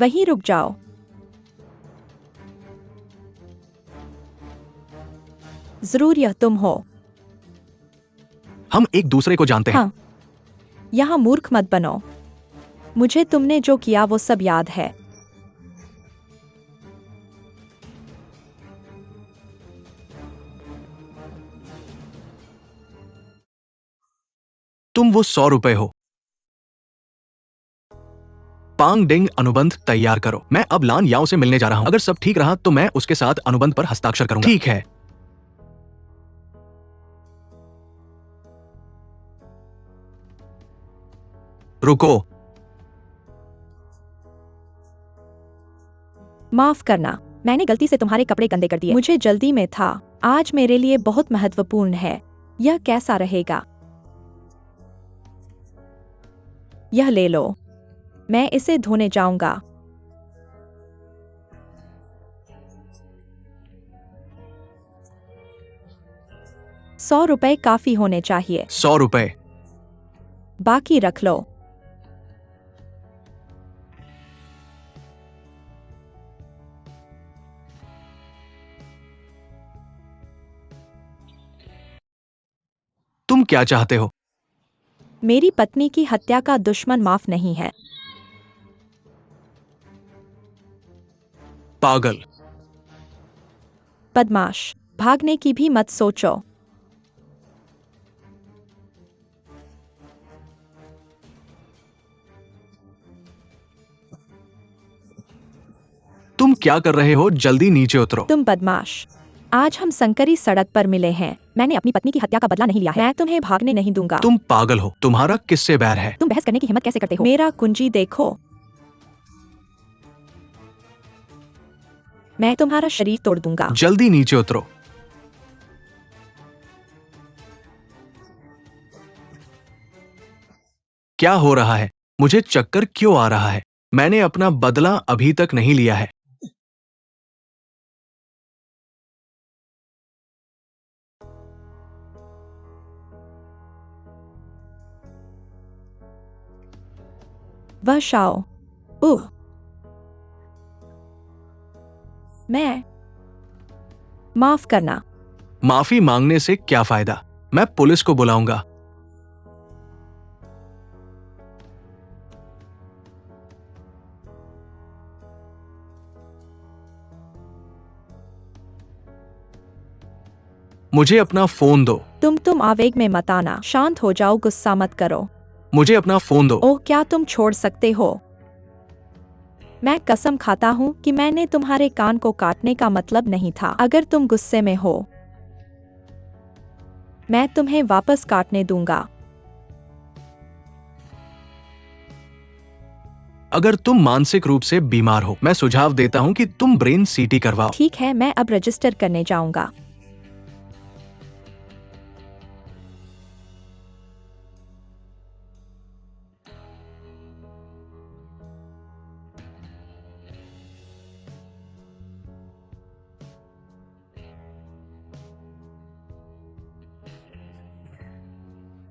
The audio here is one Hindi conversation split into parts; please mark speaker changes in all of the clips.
Speaker 1: वहीं रुक जाओ। जरूर यह तुम हो।
Speaker 2: हम एक दूसरे को जानते हैं।
Speaker 1: हाँ, यहाँ मूर्ख मत बनो। मुझे तुमने जो किया वो सब याद है।
Speaker 2: तुम वो 100 रुपए हो। पांग डिंग अनुबंध तैयार करो। मैं अब लान याओ से मिलने जा रहा हूं। अगर सब ठीक रहा तो मैं उसके साथ अनुबंध पर हस्ताक्षर करूंगा। ठीक है। रुको।
Speaker 1: माफ करना, मैंने गलती से तुम्हारे कपड़े गंदे कर दिए। मुझे जल्दी में था। आज मेरे लिए बहुत महत्वपूर्ण है। यह कैसा रहेगा? यह ले लो। मैं इसे धोने जाऊंगा। ₹100 काफी होने चाहिए।
Speaker 2: 100 रुपए।
Speaker 1: बाकी रख लो।
Speaker 2: तुम क्या चाहते हो?
Speaker 1: मेरी पत्नी की हत्या का दुश्मन माफ नहीं है।
Speaker 2: पागल।
Speaker 1: बदमाश, भागने की भी मत सोचो।
Speaker 2: तुम क्या कर रहे हो? जल्दी नीचे उतरो।
Speaker 1: तुम बदमाश। आज हम संकरी सड़क पर मिले हैं। मैंने अपनी पत्नी की हत्या का बदला नहीं लिया है। मैं तुम्हें भागने नहीं दूंगा।
Speaker 2: तुम पागल हो। तुम्हारा किससे बैर है?
Speaker 1: तुम बहस करने की हिम्मत कैसे करते हो? मेरा कुंजी देखो। मैं तुम्हारा शरीर तोड़ दूंगा।
Speaker 2: जल्दी नीचे उतरो। क्या हो रहा है? मुझे चक्कर क्यों आ रहा है? मैंने अपना बदला अभी तक नहीं लिया है।
Speaker 1: वह शाओ। उह। मैं माफ करना।
Speaker 2: माफी मांगने से क्या फायदा? मैं पुलिस को बुलाऊंगा। मुझे अपना फोन दो।
Speaker 1: तुम आवेग में मत आना। शांत हो जाओ, गुस्सा मत करो।
Speaker 2: मुझे अपना फोन दो।
Speaker 1: ओह, क्या तुम छोड़ सकते हो? मैं कसम खाता हूँ कि मैंने तुम्हारे कान को काटने का मतलब नहीं था। अगर तुम गुस्से में हो, मैं तुम्हें वापस काटने दूंगा।
Speaker 2: अगर तुम मानसिक रूप से बीमार हो, मैं सुझाव देता हूं कि तुम ब्रेन सीटी करवाओ।
Speaker 1: ठीक है, मैं अब रजिस्टर करने जाऊंगा।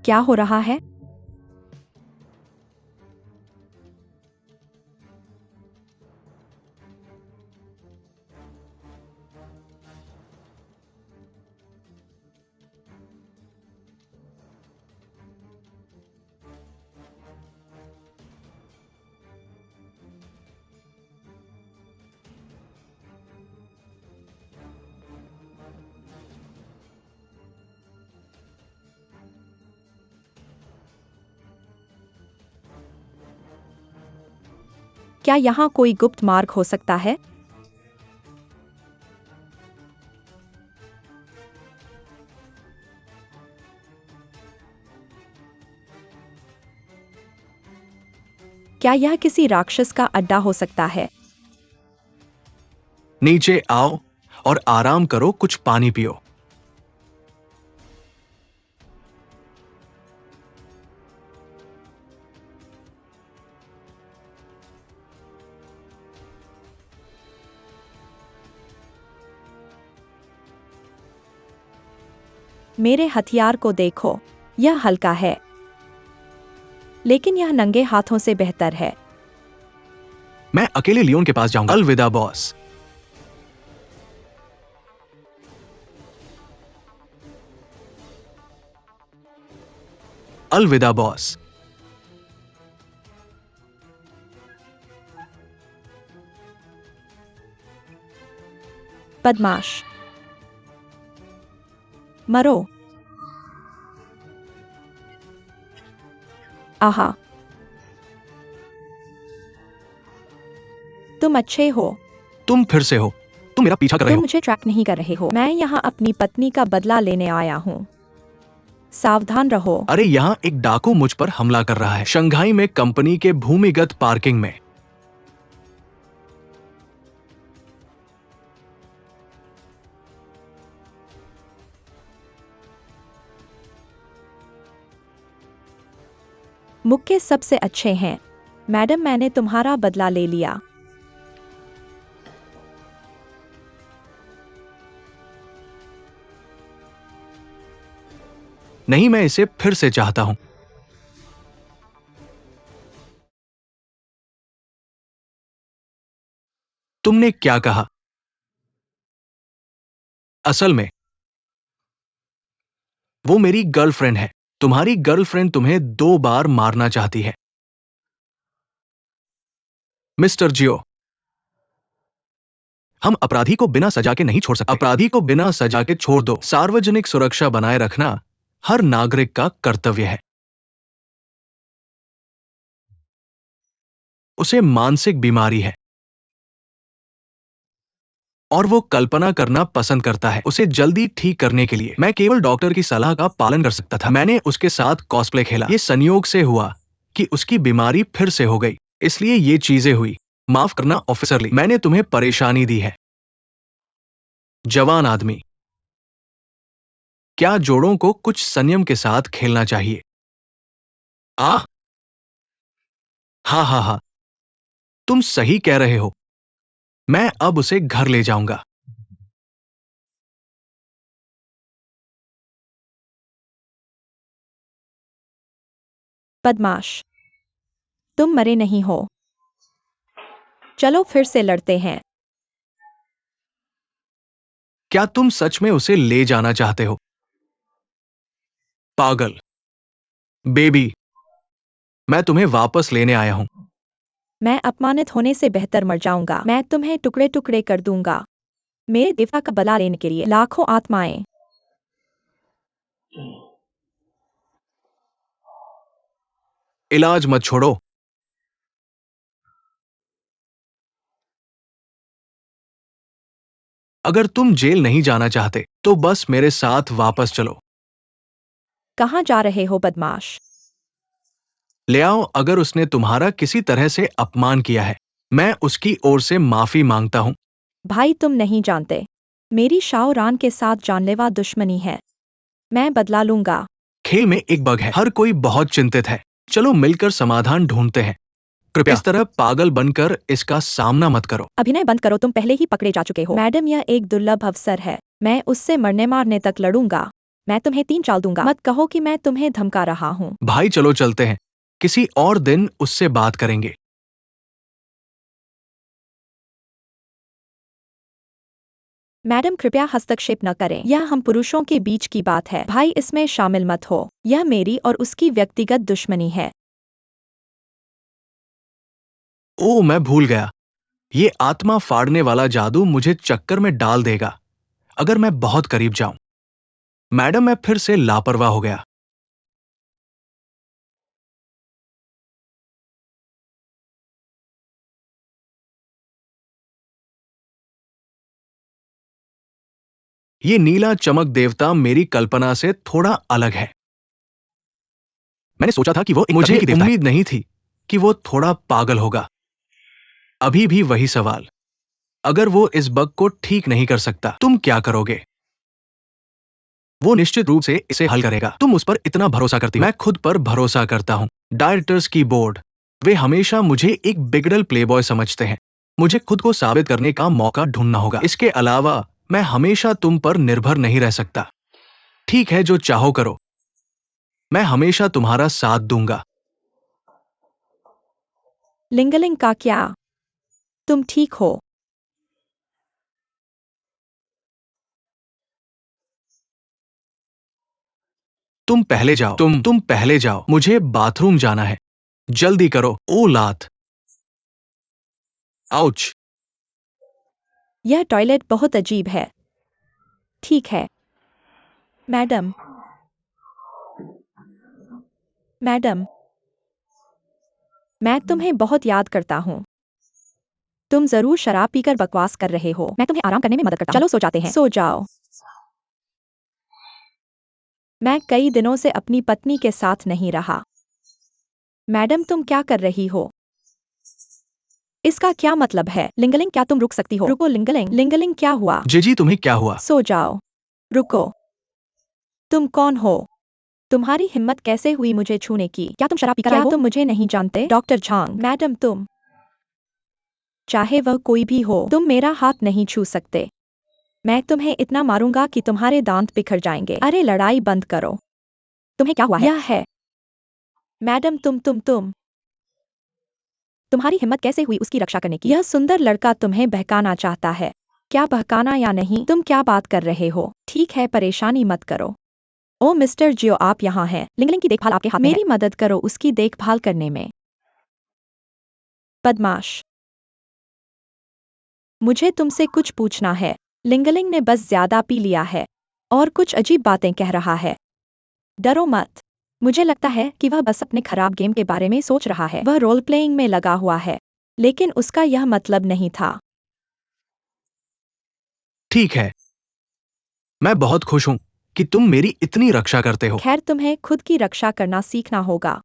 Speaker 1: क्या हो रहा है? क्या यहाँ कोई गुप्त मार्ग हो सकता है? क्या यह किसी राक्षस का अड्डा हो सकता है?
Speaker 2: नीचे आओ और आराम करो, कुछ पानी पियो।
Speaker 1: मेरे हथियार को देखो। यह हल्का है, लेकिन यह नंगे हाथों से बेहतर है।
Speaker 2: मैं अकेले लियोन के पास जाऊंगा। अलविदा बॉस। अलविदा बॉस।
Speaker 1: बदमाश, मरो। आहा, तुम अच्छे हो।
Speaker 2: तुम फिर से हो। तुम मेरा पीछा कर रहे
Speaker 1: तुम
Speaker 2: हो।
Speaker 1: मुझे ट्रैक नहीं कर रहे हो। मैं यहाँ अपनी पत्नी का बदला लेने आया हूँ। सावधान रहो।
Speaker 2: अरे यहाँ एक डाकू मुझ पर हमला कर रहा है, शंघाई में कंपनी के भूमिगत पार्किंग में।
Speaker 1: मुक्के सबसे अच्छे हैं। मैडम, मैंने तुम्हारा बदला ले लिया।
Speaker 2: नहीं, मैं इसे फिर से चाहता हूं। तुमने क्या कहा? असल में वो मेरी गर्लफ्रेंड है। तुम्हारी गर्लफ्रेंड तुम्हें 2 बार मारना चाहती है। मिस्टर जियो, हम अपराधी को बिना सजा के नहीं छोड़ सकते। अपराधी को बिना सजा के छोड़ दो। सार्वजनिक सुरक्षा बनाए रखना हर नागरिक का कर्तव्य है। उसे मानसिक बीमारी है और वो कल्पना करना पसंद करता है। उसे जल्दी ठीक करने के लिए मैं केवल डॉक्टर की सलाह का पालन कर सकता था। मैंने उसके साथ कॉस्प्ले खेला। ये संयोग से हुआ कि उसकी बीमारी फिर से हो गई, इसलिए ये चीजें हुई। माफ करना ऑफिसर ली, मैंने तुम्हें परेशानी दी है। जवान आदमी, क्या जोड़ों को कुछ संयम के साथ खेलना चाहिए? आह, हाँ हाँ हाँ, तुम सही कह रहे हो। मैं अब उसे घर ले जाऊंगा।
Speaker 1: बदमाश, तुम मरे नहीं हो। चलो फिर से लड़ते हैं।
Speaker 2: क्या तुम सच में उसे ले जाना चाहते हो? पागल बेबी, मैं तुम्हें वापस लेने आया हूं।
Speaker 1: मैं अपमानित होने से बेहतर मर जाऊंगा। मैं तुम्हें टुकड़े टुकड़े कर दूंगा। मेरे दिफा का बदला लेने के लिए लाखों आत्माएं।
Speaker 2: इलाज मत छोड़ो। अगर तुम जेल नहीं जाना चाहते तो बस मेरे साथ वापस चलो।
Speaker 1: कहाँ जा रहे हो बदमाश?
Speaker 2: ले आओ। अगर उसने तुम्हारा किसी तरह से अपमान किया है, मैं उसकी ओर से माफी मांगता हूं।
Speaker 1: भाई, तुम नहीं जानते, मेरी शाओरान के साथ जानलेवा दुश्मनी है। मैं बदला लूंगा।
Speaker 2: खेल में एक बग है, हर कोई बहुत चिंतित है। चलो मिलकर समाधान ढूंढते हैं। कृपया इस तरह पागल बनकर इसका सामना मत करो।
Speaker 1: अभिनय बंद करो, तुम पहले ही पकड़े जा चुके हो। मैडम, यह एक दुर्लभ अवसर है। मैं उससे मरने मारने तक लड़ूंगा। मैं तुम्हें 3 चाल दूंगा। मत कहो कि मैं तुम्हें धमका रहा हूँ।
Speaker 2: भाई चलो चलते हैं, किसी और दिन उससे बात करेंगे।
Speaker 1: मैडम, कृपया हस्तक्षेप न करें। यह हम पुरुषों के बीच की बात है। भाई, इसमें शामिल मत हो। यह मेरी और उसकी व्यक्तिगत दुश्मनी है।
Speaker 2: ओह, मैं भूल गया। ये आत्मा फाड़ने वाला जादू मुझे चक्कर में डाल देगा अगर मैं बहुत करीब जाऊं। मैडम, मैं फिर से लापरवाह हो गया। ये नीला चमक देवता मेरी कल्पना से थोड़ा अलग है। मैंने सोचा था कि वो मुझे उम्मीद नहीं थी कि वो थोड़ा पागल होगा। अभी भी वही सवाल, अगर वो इस बग को ठीक नहीं कर सकता, तुम क्या करोगे? वो निश्चित रूप से इसे हल करेगा। तुम उस पर इतना भरोसा करती हो। मैं खुद पर भरोसा करता हूं। डायरेक्टर्स की बोर्ड, वे हमेशा मुझे एक बिगड़ल प्लेबॉय समझते हैं। मुझे खुद को साबित करने का मौका ढूंढना होगा। इसके अलावा मैं हमेशा तुम पर निर्भर नहीं रह सकता। ठीक है, जो चाहो करो। मैं हमेशा तुम्हारा साथ दूंगा।
Speaker 1: लिंगलिंग का क्या? तुम ठीक हो?
Speaker 2: तुम पहले जाओ। तुम पहले जाओ। मुझे बाथरूम जाना है। जल्दी करो। ओ लात। आउच।
Speaker 1: यह टॉयलेट बहुत अजीब है। ठीक है। मैडम। मैडम। मैं तुम्हें बहुत याद करता हूँ। तुम जरूर शराब पीकर बकवास कर रहे हो। मैं तुम्हें आराम करने में मदद करता हूँ। चलो सो जाते हैं। सो जाओ। मैं कई दिनों से अपनी पत्नी के साथ नहीं रहा। मैडम तुम क्या कर रही हो? इसका क्या मतलब है? लिंगलिंग क्या तुम रुक सकती हो? रुको लिंगलिंग। लिंगलिंग क्या हुआ?
Speaker 2: जीजी तुम्हें क्या हुआ?
Speaker 1: सो जाओ। रुको। तुम कौन हो? तुम्हारी हिम्मत कैसे हुई मुझे छूने की? क्या तुम शराब पीकर आए हो? क्या तुम मुझे नहीं जानते? डॉक्टर झांग। मैडम तुम, चाहे वह कोई भी हो, तुम मेरा हाथ नहीं छू सकते। मैं तुम्हें इतना मारूंगा कि तुम्हारे दांत बिखर जाएंगे। अरे लड़ाई बंद करो। तुम्हें क्या हुआ है? यह है। मैडम तुम तुम्हारी हिम्मत कैसे हुई उसकी रक्षा करने की? यह सुंदर लड़का तुम्हें बहकाना चाहता है। क्या बहकाना या नहीं? तुम क्या बात कर रहे हो? ठीक है परेशानी मत करो। ओ मिस्टर जियो आप यहाँ हैं। लिंगलिंग की देखभाल आपके हाथ में है। मेरी मदद करो उसकी देखभाल करने में। बदमाश। मुझे तुमसे कुछ पूछना है। लिंगलिंग ने बस ज्यादा पी लिया है और कुछ अजीब बातें कह रहा है। डरो मत। मुझे लगता है कि वह बस अपने खराब गेम के बारे में सोच रहा है। वह रोल प्लेइंग में लगा हुआ है, लेकिन उसका यह मतलब नहीं था।
Speaker 2: ठीक है। मैं बहुत खुश हूं कि तुम मेरी इतनी रक्षा करते हो।
Speaker 1: खैर तुम्हें खुद की रक्षा करना सीखना होगा।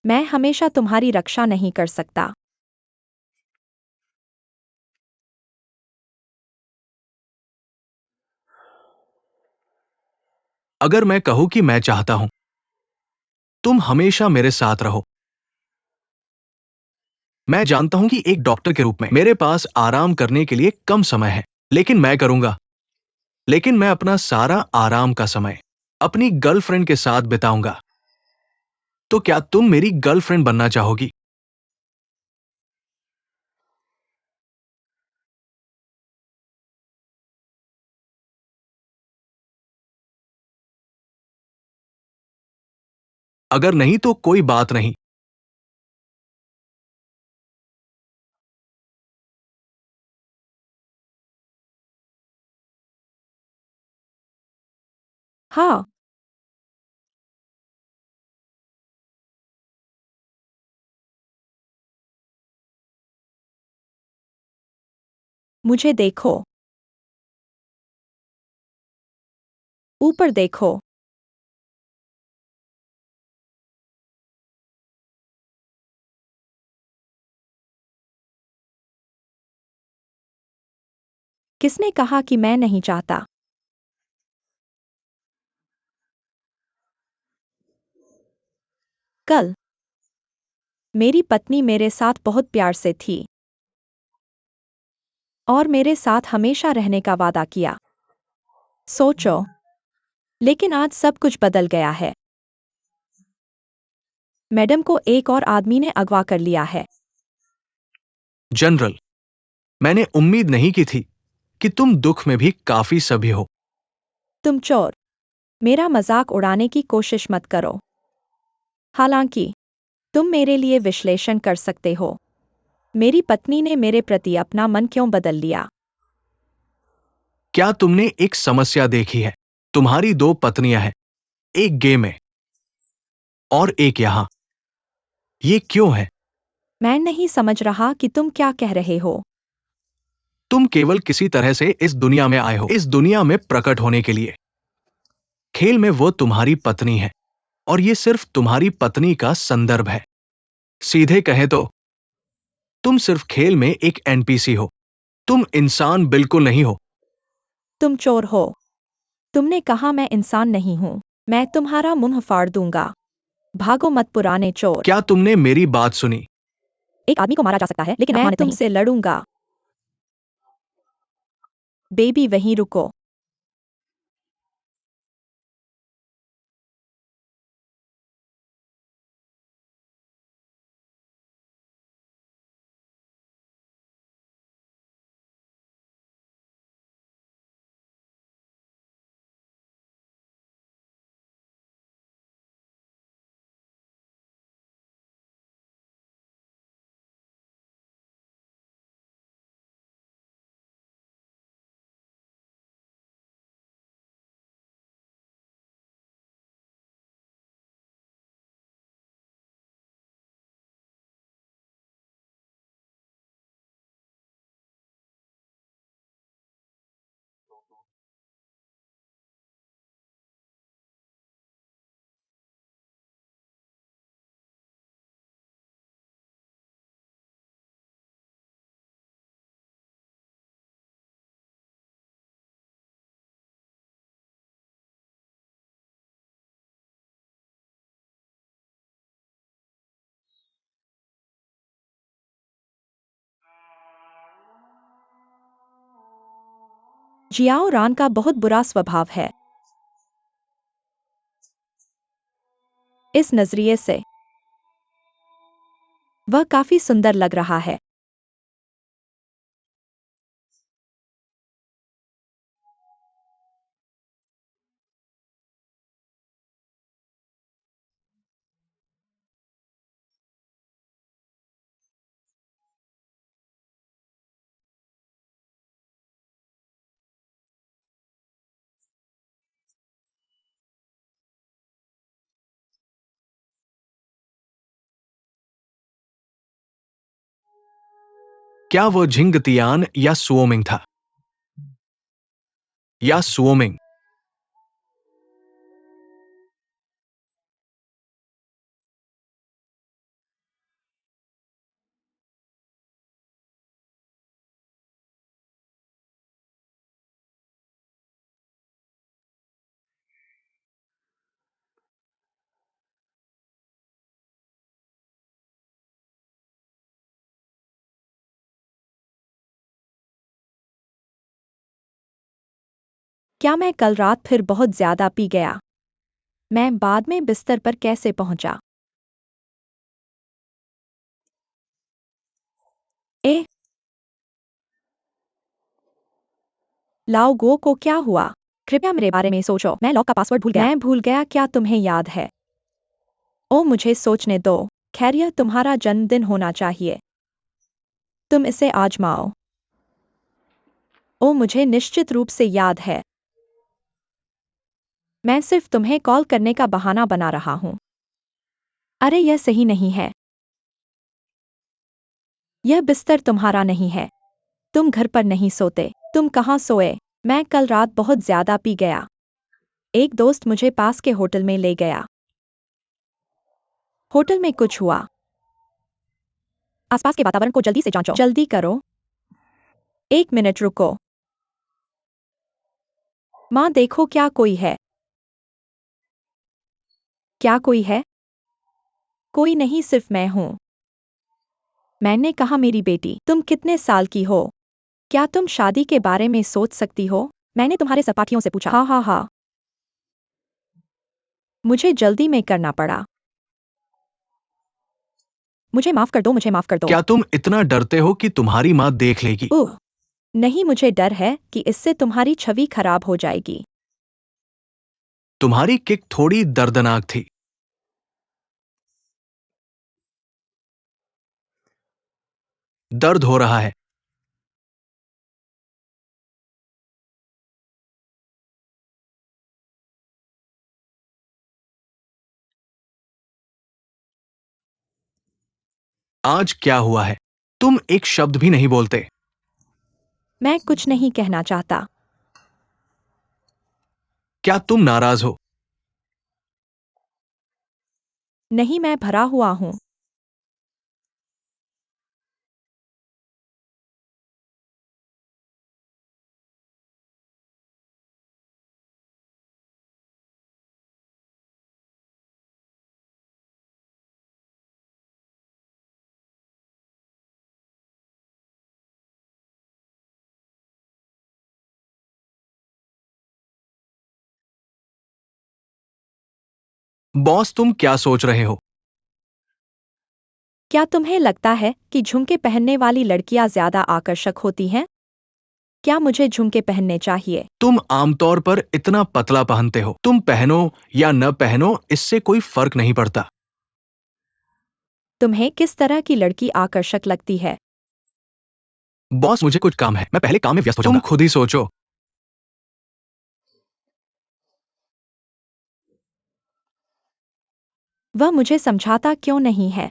Speaker 1: मैं हमेशा तुम्हारी रक्षा नहीं कर सकता।
Speaker 2: अगर मैं कहूं कि मैं चाहता हूं तुम हमेशा मेरे साथ रहो। मैं जानता हूं कि एक डॉक्टर के रूप में मेरे पास आराम करने के लिए कम समय है, लेकिन मैं करूंगा। लेकिन मैं अपना सारा आराम का समय अपनी गर्लफ्रेंड के साथ बिताऊंगा। तो क्या तुम मेरी गर्लफ्रेंड बनना चाहोगी? अगर नहीं तो कोई बात नहीं।
Speaker 1: हाँ। मुझे देखो। ऊपर देखो। किसने कहा कि मैं नहीं चाहता? कल मेरी पत्नी मेरे साथ बहुत प्यार से थी और मेरे साथ हमेशा रहने का वादा किया। सोचो। लेकिन आज सब कुछ बदल गया है। मैडम को एक और आदमी ने अगवा कर लिया है।
Speaker 2: जनरल, मैंने उम्मीद नहीं की थी कि तुम दुख में भी काफी सभी हो।
Speaker 1: तुम चोर। मेरा मजाक उड़ाने की कोशिश मत करो। हालांकि तुम मेरे लिए विश्लेषण कर सकते हो। मेरी पत्नी ने मेरे प्रति अपना मन क्यों बदल लिया?
Speaker 2: क्या तुमने एक समस्या देखी है? तुम्हारी दो पत्नियां हैं, एक गे में और एक यहां। ये क्यों है?
Speaker 1: मैं नहीं समझ रहा कि तुम क्या कह रहे हो।
Speaker 2: तुम केवल किसी तरह से इस दुनिया में आए हो, इस दुनिया में प्रकट होने के लिए। खेल में वो तुम्हारी पत्नी है और ये सिर्फ तुम्हारी पत्नी का संदर्भ है। सीधे कहें तो तुम सिर्फ खेल में एक एनपीसी हो। तुम इंसान बिल्कुल नहीं हो।
Speaker 1: तुम चोर हो। तुमने कहा मैं इंसान नहीं हूं। मैं तुम्हारा मुंह फाड़ दूंगा। भागो मत पुराने चोर।
Speaker 2: क्या तुमने मेरी बात सुनी?
Speaker 1: एक आदमी को मारा जा सकता है, लेकिन मैं तुमसे लड़ूंगा। बेबी वहीं रुको। जियाओ रान का बहुत बुरा स्वभाव है। इस नजरिए से वह काफी सुंदर लग रहा है।
Speaker 2: क्या वो झिंगतियान या सुओमिंग था? या सुओमिंग?
Speaker 1: क्या मैं कल रात फिर बहुत ज्यादा पी गया? मैं बाद में बिस्तर पर कैसे पहुंचा? ए लाओ गो को क्या हुआ? कृपया मेरे बारे में सोचो। मैं लॉक का पासवर्ड भूल गया। मैं भूल गया, क्या तुम्हें याद है? ओ मुझे सोचने दो। खैर यह तुम्हारा जन्मदिन होना चाहिए। तुम इसे आजमाओ। ओ मुझे निश्चित रूप से याद है। मैं सिर्फ तुम्हें कॉल करने का बहाना बना रहा हूं। अरे यह सही नहीं है। यह बिस्तर तुम्हारा नहीं है। तुम घर पर नहीं सोते। तुम कहाँ सोए? मैं कल रात बहुत ज्यादा पी गया। एक दोस्त मुझे पास के होटल में ले गया। होटल में कुछ हुआ। आसपास के वातावरण को जल्दी से जांचो। जल्दी करो। 1 मिनट रुको। माँ देखो, क्या कोई है? क्या कोई है? कोई नहीं, सिर्फ मैं हूँ। मैंने कहा मेरी बेटी। तुम कितने साल की हो? क्या तुम शादी के बारे में सोच सकती हो? मैंने तुम्हारे सहपाठियों से पूछा। हाँ हाँ हाँ। मुझे जल्दी में करना पड़ा। मुझे माफ कर दो, मुझे माफ कर दो।
Speaker 2: क्या तुम इतना डरते हो कि तुम्हारी माँ देख लेगी?
Speaker 1: ओह नहीं, मुझे डर है कि इससे तुम्हारी छवि खराब हो जाएगी।
Speaker 2: तुम्हारी किक थोड़ी दर्दनाक थी। दर्द हो रहा है। आज क्या हुआ है? तुम एक शब्द भी नहीं बोलते।
Speaker 1: मैं कुछ नहीं कहना चाहता।
Speaker 2: क्या तुम नाराज हो?
Speaker 1: नहीं, मैं भरा हुआ हूँ।
Speaker 2: बॉस, तुम क्या सोच रहे हो?
Speaker 1: क्या तुम्हें लगता है कि झुमके पहनने वाली लड़कियां ज्यादा आकर्षक होती हैं? क्या मुझे झुमके पहनने चाहिए?
Speaker 2: तुम आमतौर पर इतना पतला पहनते हो। तुम पहनो या न पहनो, इससे कोई फर्क नहीं पड़ता।
Speaker 1: तुम्हें किस तरह की लड़की आकर्षक लगती है?
Speaker 2: बॉस, मुझे कुछ काम है, मैं पहले काम में व्यस्त हो जाऊंगा। तुम खुद ही सोचो।
Speaker 1: वह मुझे समझाता क्यों नहीं है?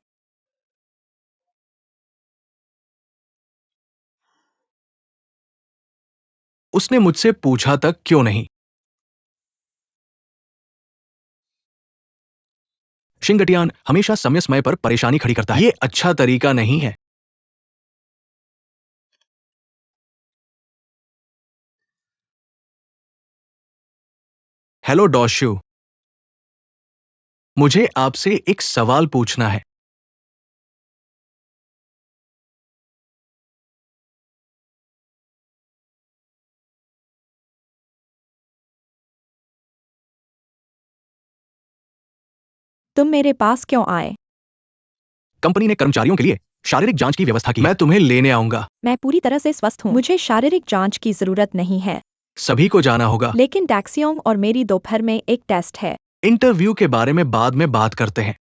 Speaker 2: उसने मुझसे पूछा तक क्यों नहीं? शिंगटियान हमेशा समय समय पर परेशानी खड़ी करता है। ये अच्छा तरीका नहीं है। हेलो डॉशू, मुझे आपसे एक सवाल पूछना है।
Speaker 1: तुम मेरे पास क्यों आए?
Speaker 2: कंपनी ने कर्मचारियों के लिए शारीरिक जांच की व्यवस्था की है। मैं तुम्हें लेने आऊंगा।
Speaker 1: मैं पूरी तरह से स्वस्थ हूँ। मुझे शारीरिक जांच की जरूरत नहीं है।
Speaker 2: सभी को जाना होगा।
Speaker 1: लेकिन डैक्सियोंग और मेरी दोपहर में एक टेस्ट है।
Speaker 2: इंटरव्यू के बारे में बाद में बात करते हैं।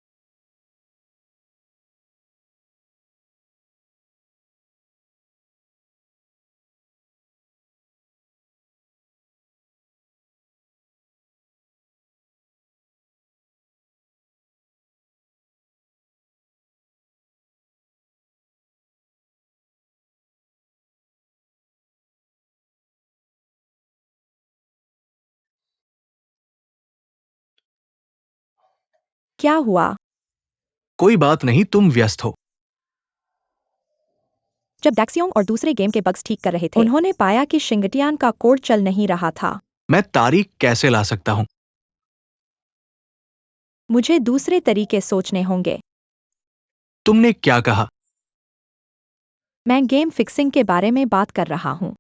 Speaker 1: क्या हुआ?
Speaker 2: कोई बात नहीं, तुम व्यस्त हो।
Speaker 1: जब डैक्सियोंग और दूसरे गेम के बग्स ठीक कर रहे थे, उन्होंने पाया कि शिंगटियान का कोड चल नहीं रहा था।
Speaker 2: मैं तारीख कैसे ला सकता हूं?
Speaker 1: मुझे दूसरे तरीके सोचने होंगे।
Speaker 2: तुमने क्या कहा?
Speaker 1: मैं गेम फिक्सिंग के बारे में बात कर रहा हूँ।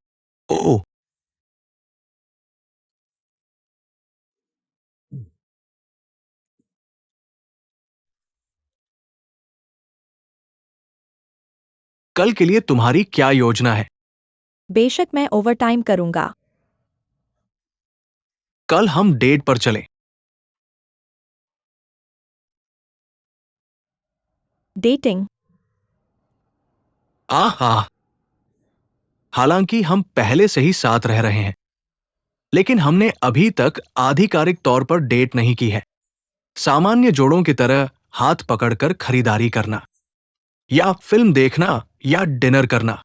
Speaker 2: ओह, कल के लिए तुम्हारी क्या योजना है?
Speaker 1: बेशक मैं ओवरटाइम करूंगा।
Speaker 2: कल हम डेट पर चलें।
Speaker 1: डेटिंग?
Speaker 2: आहा, हालांकि हम पहले से ही साथ रह रहे हैं, लेकिन हमने अभी तक आधिकारिक तौर पर डेट नहीं की है। सामान्य जोड़ों की तरह हाथ पकड़कर खरीदारी करना, या फिल्म देखना, या डिनर करना।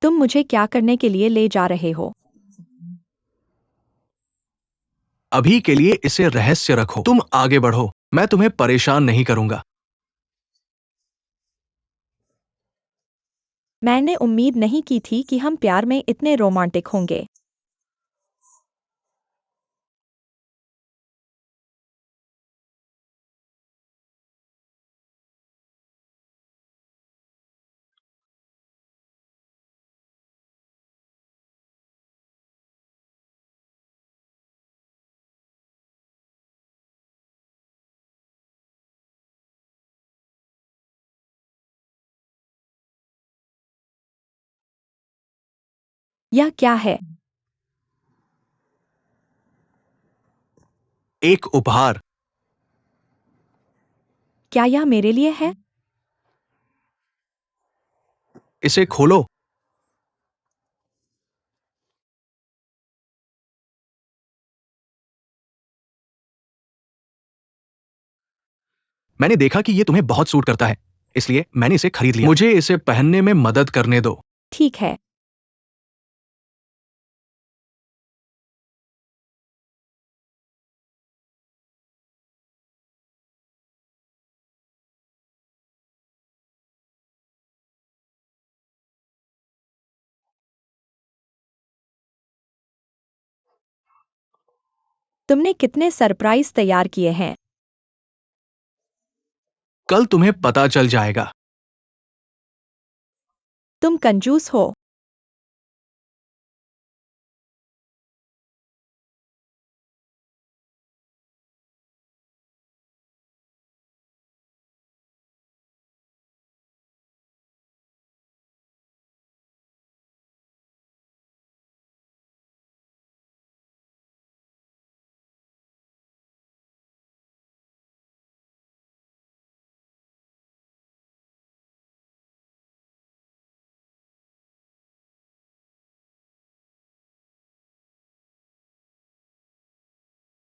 Speaker 1: तुम मुझे क्या करने के लिए ले जा रहे हो?
Speaker 2: अभी के लिए इसे रहस्य रखो। तुम आगे बढ़ो, मैं तुम्हें परेशान नहीं करूंगा।
Speaker 1: मैंने उम्मीद नहीं की थी कि हम प्यार में इतने रोमांटिक होंगे। यह क्या है?
Speaker 2: एक उपहार।
Speaker 1: क्या यह मेरे लिए है?
Speaker 2: इसे खोलो। मैंने देखा कि ये तुम्हें बहुत सूट करता है, इसलिए मैंने इसे खरीद लिया। मुझे इसे पहनने में मदद करने दो।
Speaker 1: ठीक है। तुमने कितने सरप्राइज तैयार किए हैं?
Speaker 2: कल तुम्हें पता चल जाएगा।
Speaker 1: तुम कंजूस हो।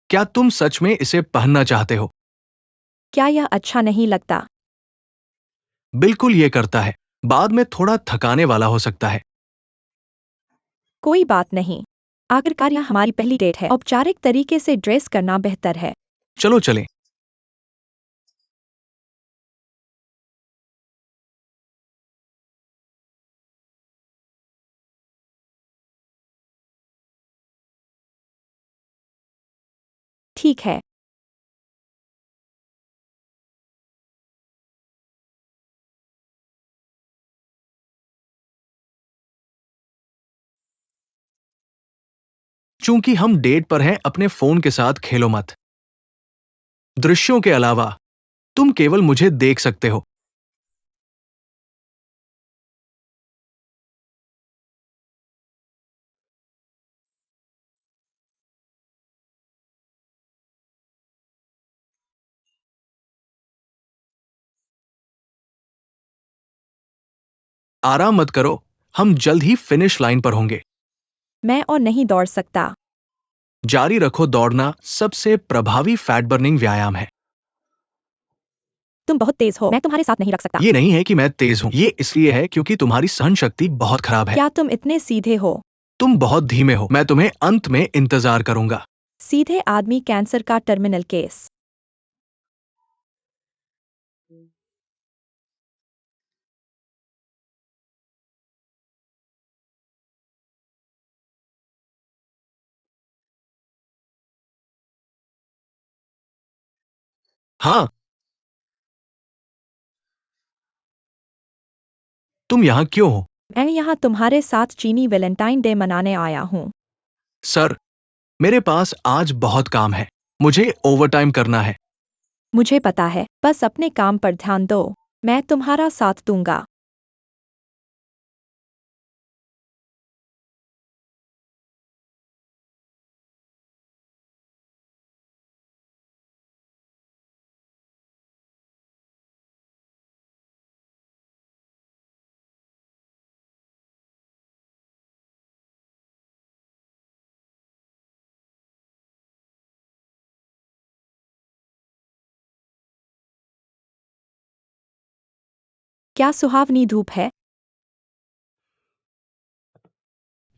Speaker 2: क्या तुम सच में इसे पहनना चाहते हो?
Speaker 1: क्या यह अच्छा नहीं लगता?
Speaker 2: बिल्कुल, ये करता है। बाद में थोड़ा थकाने वाला हो सकता है।
Speaker 1: कोई बात नहीं। आखिरकार यह हमारी पहली डेट है। औपचारिक तरीके से ड्रेस करना बेहतर है।
Speaker 2: चलो चलें।
Speaker 1: ठीक है।
Speaker 2: चूंकि हम डेट पर हैं, अपने फोन के साथ खेलो मत। दृश्यों के अलावा तुम केवल मुझे देख सकते हो। आराम मत करो, हम जल्द ही फिनिश लाइन पर होंगे।
Speaker 1: मैं और नहीं दौड़ सकता।
Speaker 2: जारी रखो, दौड़ना सबसे प्रभावी फैट बर्निंग व्यायाम है।
Speaker 1: तुम बहुत तेज हो, मैं तुम्हारे साथ नहीं रख सकता।
Speaker 2: ये नहीं है कि मैं तेज हूं, ये इसलिए है क्योंकि तुम्हारी सहन शक्ति बहुत खराब है।
Speaker 1: क्या तुम इतने सीधे हो?
Speaker 2: तुम बहुत धीमे हो, मैं तुम्हें अंत में इंतजार करूंगा।
Speaker 1: सीधे आदमी कैंसर का टर्मिनल केस।
Speaker 2: हाँ, तुम यहाँ क्यों हो?
Speaker 1: मैं यहाँ तुम्हारे साथ चीनी वैलेंटाइन डे मनाने आया हूँ।
Speaker 2: सर, मेरे पास आज बहुत काम है, मुझे ओवरटाइम करना है।
Speaker 1: मुझे पता है, बस अपने काम पर ध्यान दो। मैं तुम्हारा साथ दूंगा। क्या सुहावनी धूप है?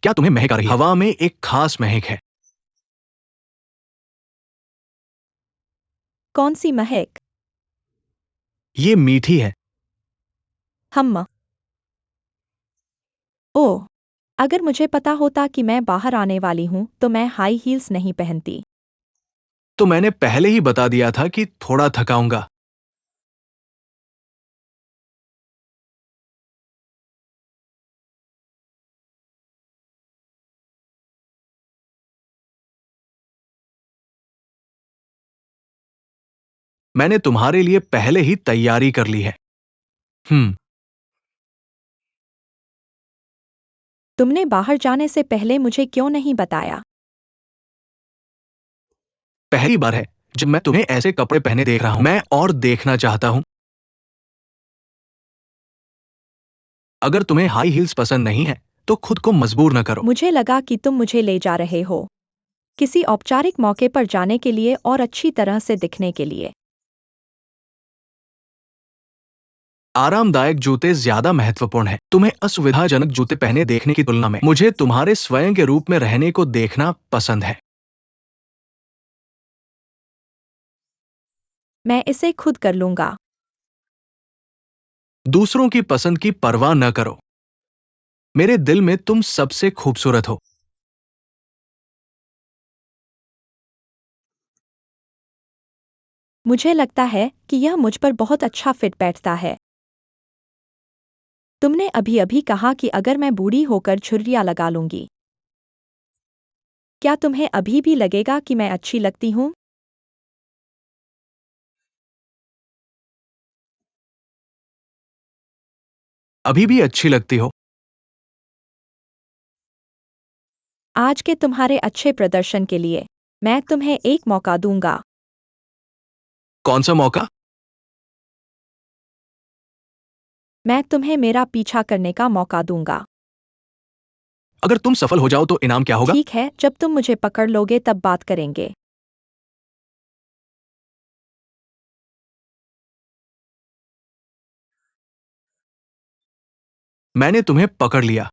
Speaker 2: क्या तुम्हें महक आ रही है? हवा में एक खास महक है।
Speaker 1: कौन सी महक?
Speaker 2: ये मीठी है।
Speaker 1: हम। ओह, अगर मुझे पता होता कि मैं बाहर आने वाली हूँ तो मैं हाई हील्स नहीं पहनती।
Speaker 2: तो मैंने पहले ही बता दिया था कि थोड़ा थकाऊंगा। मैंने तुम्हारे लिए पहले ही तैयारी कर ली है।
Speaker 1: तुमने बाहर जाने से पहले मुझे क्यों नहीं बताया?
Speaker 2: पहली बार है जब मैं तुम्हें ऐसे कपड़े पहने देख रहा हूं। मैं और देखना चाहता हूं। अगर तुम्हें हाई हील्स पसंद नहीं है तो खुद को मजबूर न करो।
Speaker 1: मुझे लगा कि तुम मुझे ले जा रहे हो, किसी औपचारिक मौके पर जाने के लिए और अच्छी तरह से दिखने के लिए।
Speaker 2: आरामदायक जूते ज्यादा महत्वपूर्ण है। तुम्हें असुविधाजनक जूते पहने देखने की तुलना में मुझे तुम्हारे स्वयं के रूप में रहने को देखना पसंद है।
Speaker 1: मैं इसे खुद कर लूंगा।
Speaker 2: दूसरों की पसंद की परवाह न करो। मेरे दिल में तुम सबसे खूबसूरत हो।
Speaker 1: मुझे लगता है कि यह मुझ पर बहुत अच्छा फिट बैठता है। तुमने अभी अभी कहा कि अगर मैं बूढ़ी होकर छुर्रियां लगा लूंगी। क्या तुम्हें अभी भी लगेगा कि मैं अच्छी लगती हूँ?
Speaker 2: अभी भी अच्छी लगती हो।
Speaker 1: आज के तुम्हारे अच्छे प्रदर्शन के लिए मैं तुम्हें एक मौका दूंगा।
Speaker 2: कौन सा मौका?
Speaker 1: मैं तुम्हें मेरा पीछा करने का मौका दूंगा।
Speaker 2: अगर तुम सफल हो जाओ तो इनाम क्या होगा?
Speaker 1: ठीक है, जब तुम मुझे पकड़ लोगे तब बात करेंगे।
Speaker 2: मैंने तुम्हें पकड़ लिया।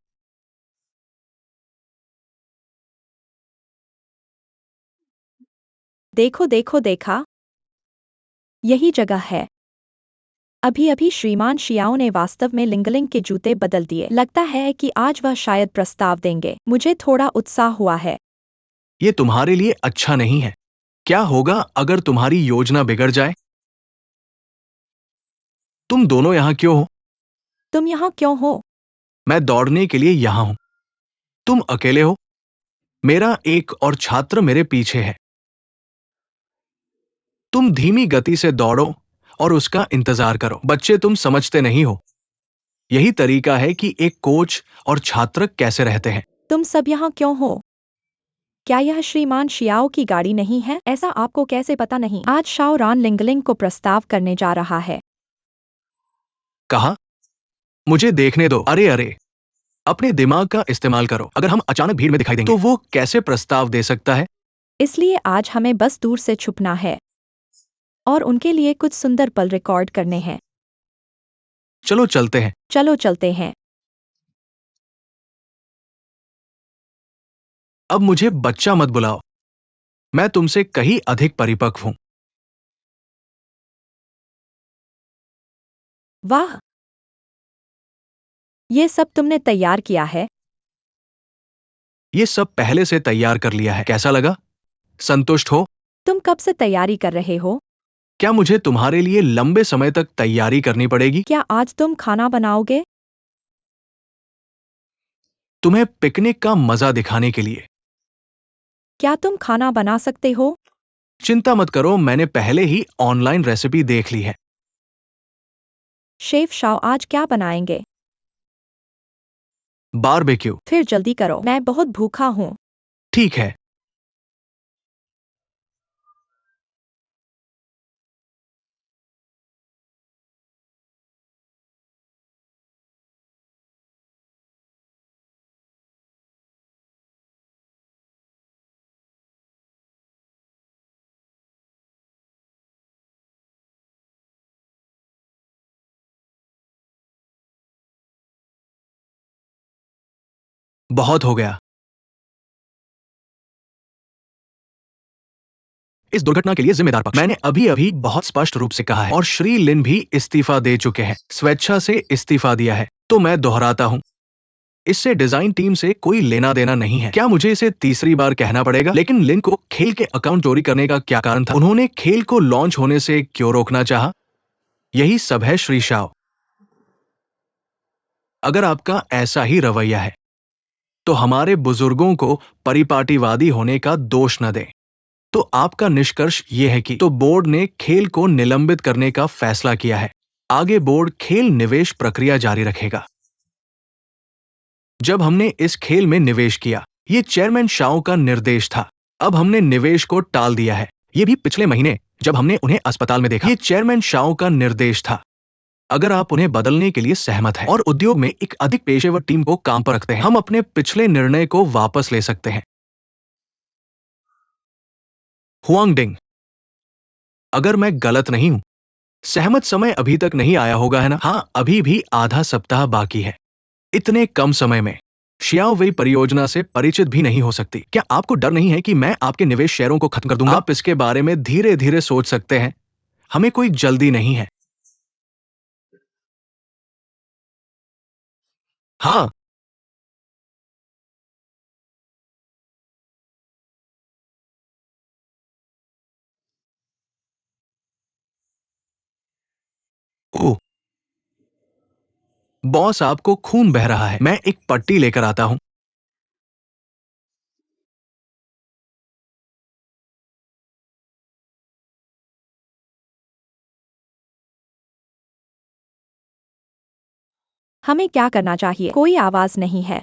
Speaker 1: देखो देखो देखा, यही जगह है। अभी अभी श्रीमान शियाओ ने वास्तव में लिंगलिंग के जूते बदल दिए। लगता है कि आज वह शायद प्रस्ताव देंगे। मुझे थोड़ा उत्साह हुआ है।
Speaker 2: ये तुम्हारे लिए अच्छा नहीं है। क्या होगा अगर तुम्हारी योजना बिगड़ जाए? तुम दोनों यहां क्यों हो?
Speaker 1: तुम यहाँ क्यों हो?
Speaker 2: मैं दौड़ने के लिए यहां हूं। तुम अकेले हो। मेरा एक और छात्र मेरे पीछे है। तुम धीमी गति से दौड़ो और उसका इंतजार करो। बच्चे, तुम समझते नहीं हो। यही तरीका है कि एक कोच और छात्र कैसे रहते हैं।
Speaker 1: तुम सब यहाँ क्यों हो? क्या यह श्रीमान शियाओ की गाड़ी नहीं है? ऐसा आपको कैसे पता नहीं? आज शाओ रान लिंगलिंग को प्रस्ताव करने जा रहा है।
Speaker 2: कहा? मुझे देखने दो। अरे अरे, अपने दिमाग का इस्तेमाल करो। अगर हम अचानक भीड़ में दिखाई देंगे तो वो कैसे प्रस्ताव दे सकता है?
Speaker 1: इसलिए आज हमें बस दूर से छुपना है और उनके लिए कुछ सुंदर पल रिकॉर्ड करने हैं।
Speaker 2: चलो चलते हैं।
Speaker 1: चलो चलते हैं।
Speaker 2: अब मुझे बच्चा मत बुलाओ। मैं तुमसे कहीं अधिक परिपक्व हूं।
Speaker 1: वाह, ये सब तुमने तैयार किया है?
Speaker 2: ये सब पहले से तैयार कर लिया है। कैसा लगा? संतुष्ट हो?
Speaker 1: तुम कब से तैयारी कर रहे हो?
Speaker 2: क्या मुझे तुम्हारे लिए लंबे समय तक तैयारी करनी पड़ेगी?
Speaker 1: क्या आज तुम खाना बनाओगे?
Speaker 2: तुम्हें पिकनिक का मजा दिखाने के लिए।
Speaker 1: क्या तुम खाना बना सकते हो?
Speaker 2: चिंता मत करो, मैंने पहले ही ऑनलाइन रेसिपी देख ली है।
Speaker 1: शेफ शाओ आज क्या बनाएंगे?
Speaker 2: बारबेक्यू।
Speaker 1: फिर जल्दी करो, मैं बहुत भूखा हूँ।
Speaker 2: ठीक है। बहुत हो गया। इस दुर्घटना के लिए जिम्मेदार पक्ष मैंने अभी अभी बहुत स्पष्ट रूप से कहा है और श्री लिन भी इस्तीफा दे चुके हैं, स्वेच्छा से इस्तीफा दिया है। तो मैं दोहराता हूं, इससे डिजाइन टीम से कोई लेना देना नहीं है। क्या मुझे इसे तीसरी बार कहना पड़ेगा? लेकिन लिन को खेल के अकाउंट चोरी करने का क्या कारण था? उन्होंने खेल को लॉन्च होने से क्यों रोकना चाहा? यही सब है श्री शाओ। अगर आपका ऐसा ही रवैया है तो हमारे बुजुर्गों को परिपाटीवादी होने का दोष न दें। तो आपका निष्कर्ष यह है कि तो बोर्ड ने खेल को निलंबित करने का फैसला किया है। आगे बोर्ड खेल निवेश प्रक्रिया जारी रखेगा। जब हमने इस खेल में निवेश किया, ये चेयरमैन शाओ का निर्देश था। अब हमने निवेश को टाल दिया है। ये भी पिछले महीने जब हमने उन्हें अस्पताल में देखा। ये चेयरमैन शाओ का निर्देश था। अगर आप उन्हें बदलने के लिए सहमत हैं और उद्योग में एक अधिक पेशेवर टीम को काम पर रखते हैं, हम अपने पिछले निर्णय को वापस ले सकते हैं। हुआंगडिंग, अगर मैं गलत नहीं हूं, सहमत समय अभी तक नहीं आया होगा, है ना? हाँ, अभी भी आधा सप्ताह बाकी है। इतने कम समय में शियाओ वेई परियोजना से परिचित भी नहीं हो सकती। क्या आपको डर नहीं है कि मैं आपके निवेश शेयरों को खत्म कर दूंगा? आप इसके बारे में धीरे धीरे सोच सकते हैं। हमें कोई जल्दी नहीं है। हाँ। ओह, बॉस, आपको खून बह रहा है। मैं एक पट्टी लेकर आता हूं।
Speaker 1: हमें क्या करना चाहिए? कोई आवाज नहीं है।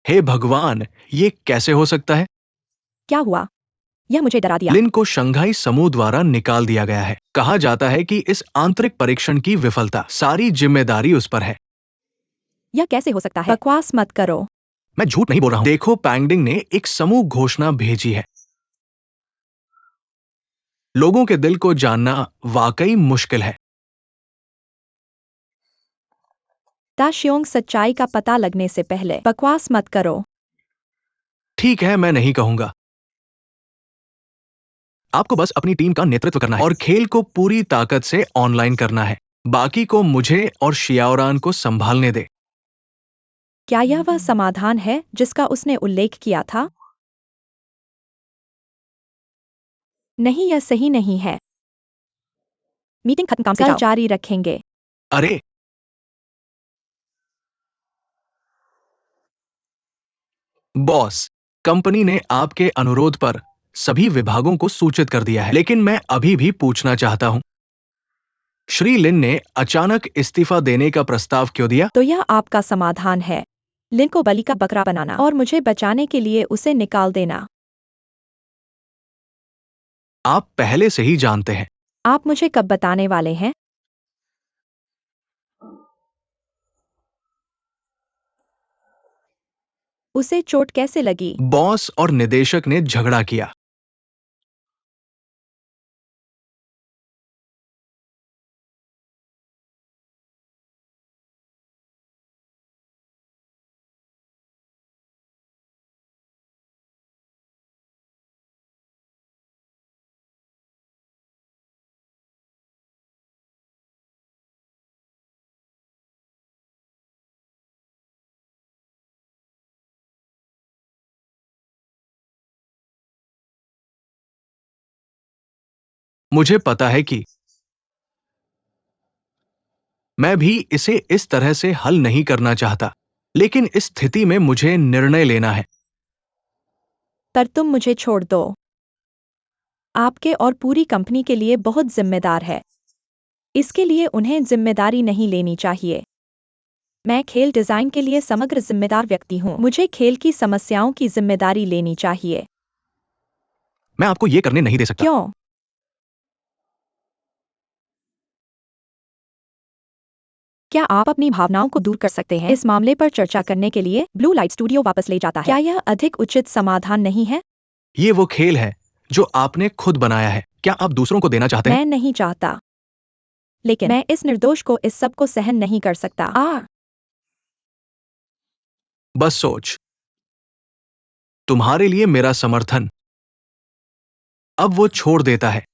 Speaker 2: हे भगवान, ये कैसे हो सकता है?
Speaker 1: क्या हुआ? यह मुझे डरा दिया।
Speaker 2: लिन को शंघाई समूह द्वारा निकाल दिया गया है। कहा जाता है कि इस आंतरिक परीक्षण की विफलता, सारी जिम्मेदारी उस पर है।
Speaker 1: यह कैसे हो सकता है? बकवास मत करो।
Speaker 2: मैं झूठ नहीं बोल रहा हूं। देखो, पैंगडिंग ने एक समूह घोषणा भेजी है। लोगों के दिल को जानना वाकई मुश्किल है।
Speaker 1: ताशियोंग सच्चाई का पता लगने से पहले बकवास मत करो।
Speaker 2: ठीक है, मैं नहीं कहूंगा। आपको बस अपनी टीम का नेतृत्व करना है और खेल को पूरी ताकत से ऑनलाइन करना है। बाकी को मुझे और शियाओरान को संभालने दे।
Speaker 1: क्या यह वह समाधान है जिसका उसने उल्लेख किया था? नहीं, यह सही नहीं है। मीटिंग खत्म, काम से
Speaker 2: कल
Speaker 1: जाओ। जारी रखेंगे।
Speaker 2: अरे, बॉस, कंपनी ने आपके अनुरोध पर सभी विभागों को सूचित कर दिया है, लेकिन मैं अभी भी पूछना चाहता हूं, श्री लिन ने अचानक इस्तीफा देने का प्रस्ताव क्यों दिया?
Speaker 1: तो यह आपका समाधान है, लिन को बलि का बकरा बनाना और मुझे बचाने के लिए उसे निकाल देना।
Speaker 2: आप पहले से ही जानते हैं।
Speaker 1: आप मुझे कब बताने वाले हैं? उसे चोट कैसे लगी?
Speaker 2: बॉस और निदेशक ने झगड़ा किया। मुझे पता है कि मैं भी इसे इस तरह से हल नहीं करना चाहता, लेकिन इस स्थिति में मुझे निर्णय लेना है।
Speaker 1: पर तुम मुझे छोड़ दो। आपके और पूरी कंपनी के लिए बहुत जिम्मेदार है। इसके लिए उन्हें जिम्मेदारी नहीं लेनी चाहिए। मैं खेल डिजाइन के लिए समग्र जिम्मेदार व्यक्ति हूँ। मुझे खेल की समस्याओं की जिम्मेदारी लेनी चाहिए।
Speaker 2: मैं आपको ये करने नहीं दे सकता।
Speaker 1: क्यों? क्या आप अपनी भावनाओं को दूर कर सकते हैं? इस मामले पर चर्चा करने के लिए ब्लू लाइट स्टूडियो वापस ले जाता है। क्या यह अधिक उचित समाधान नहीं है?
Speaker 2: ये वो खेल है जो आपने खुद बनाया है। क्या आप दूसरों को देना चाहते हैं?
Speaker 1: मैं नहीं चाहता, लेकिन मैं इस निर्दोष को इस सब को सहन नहीं कर सकता।
Speaker 2: बस सोच, तुम्हारे लिए मेरा समर्थन। अब वो छोड़ देता है।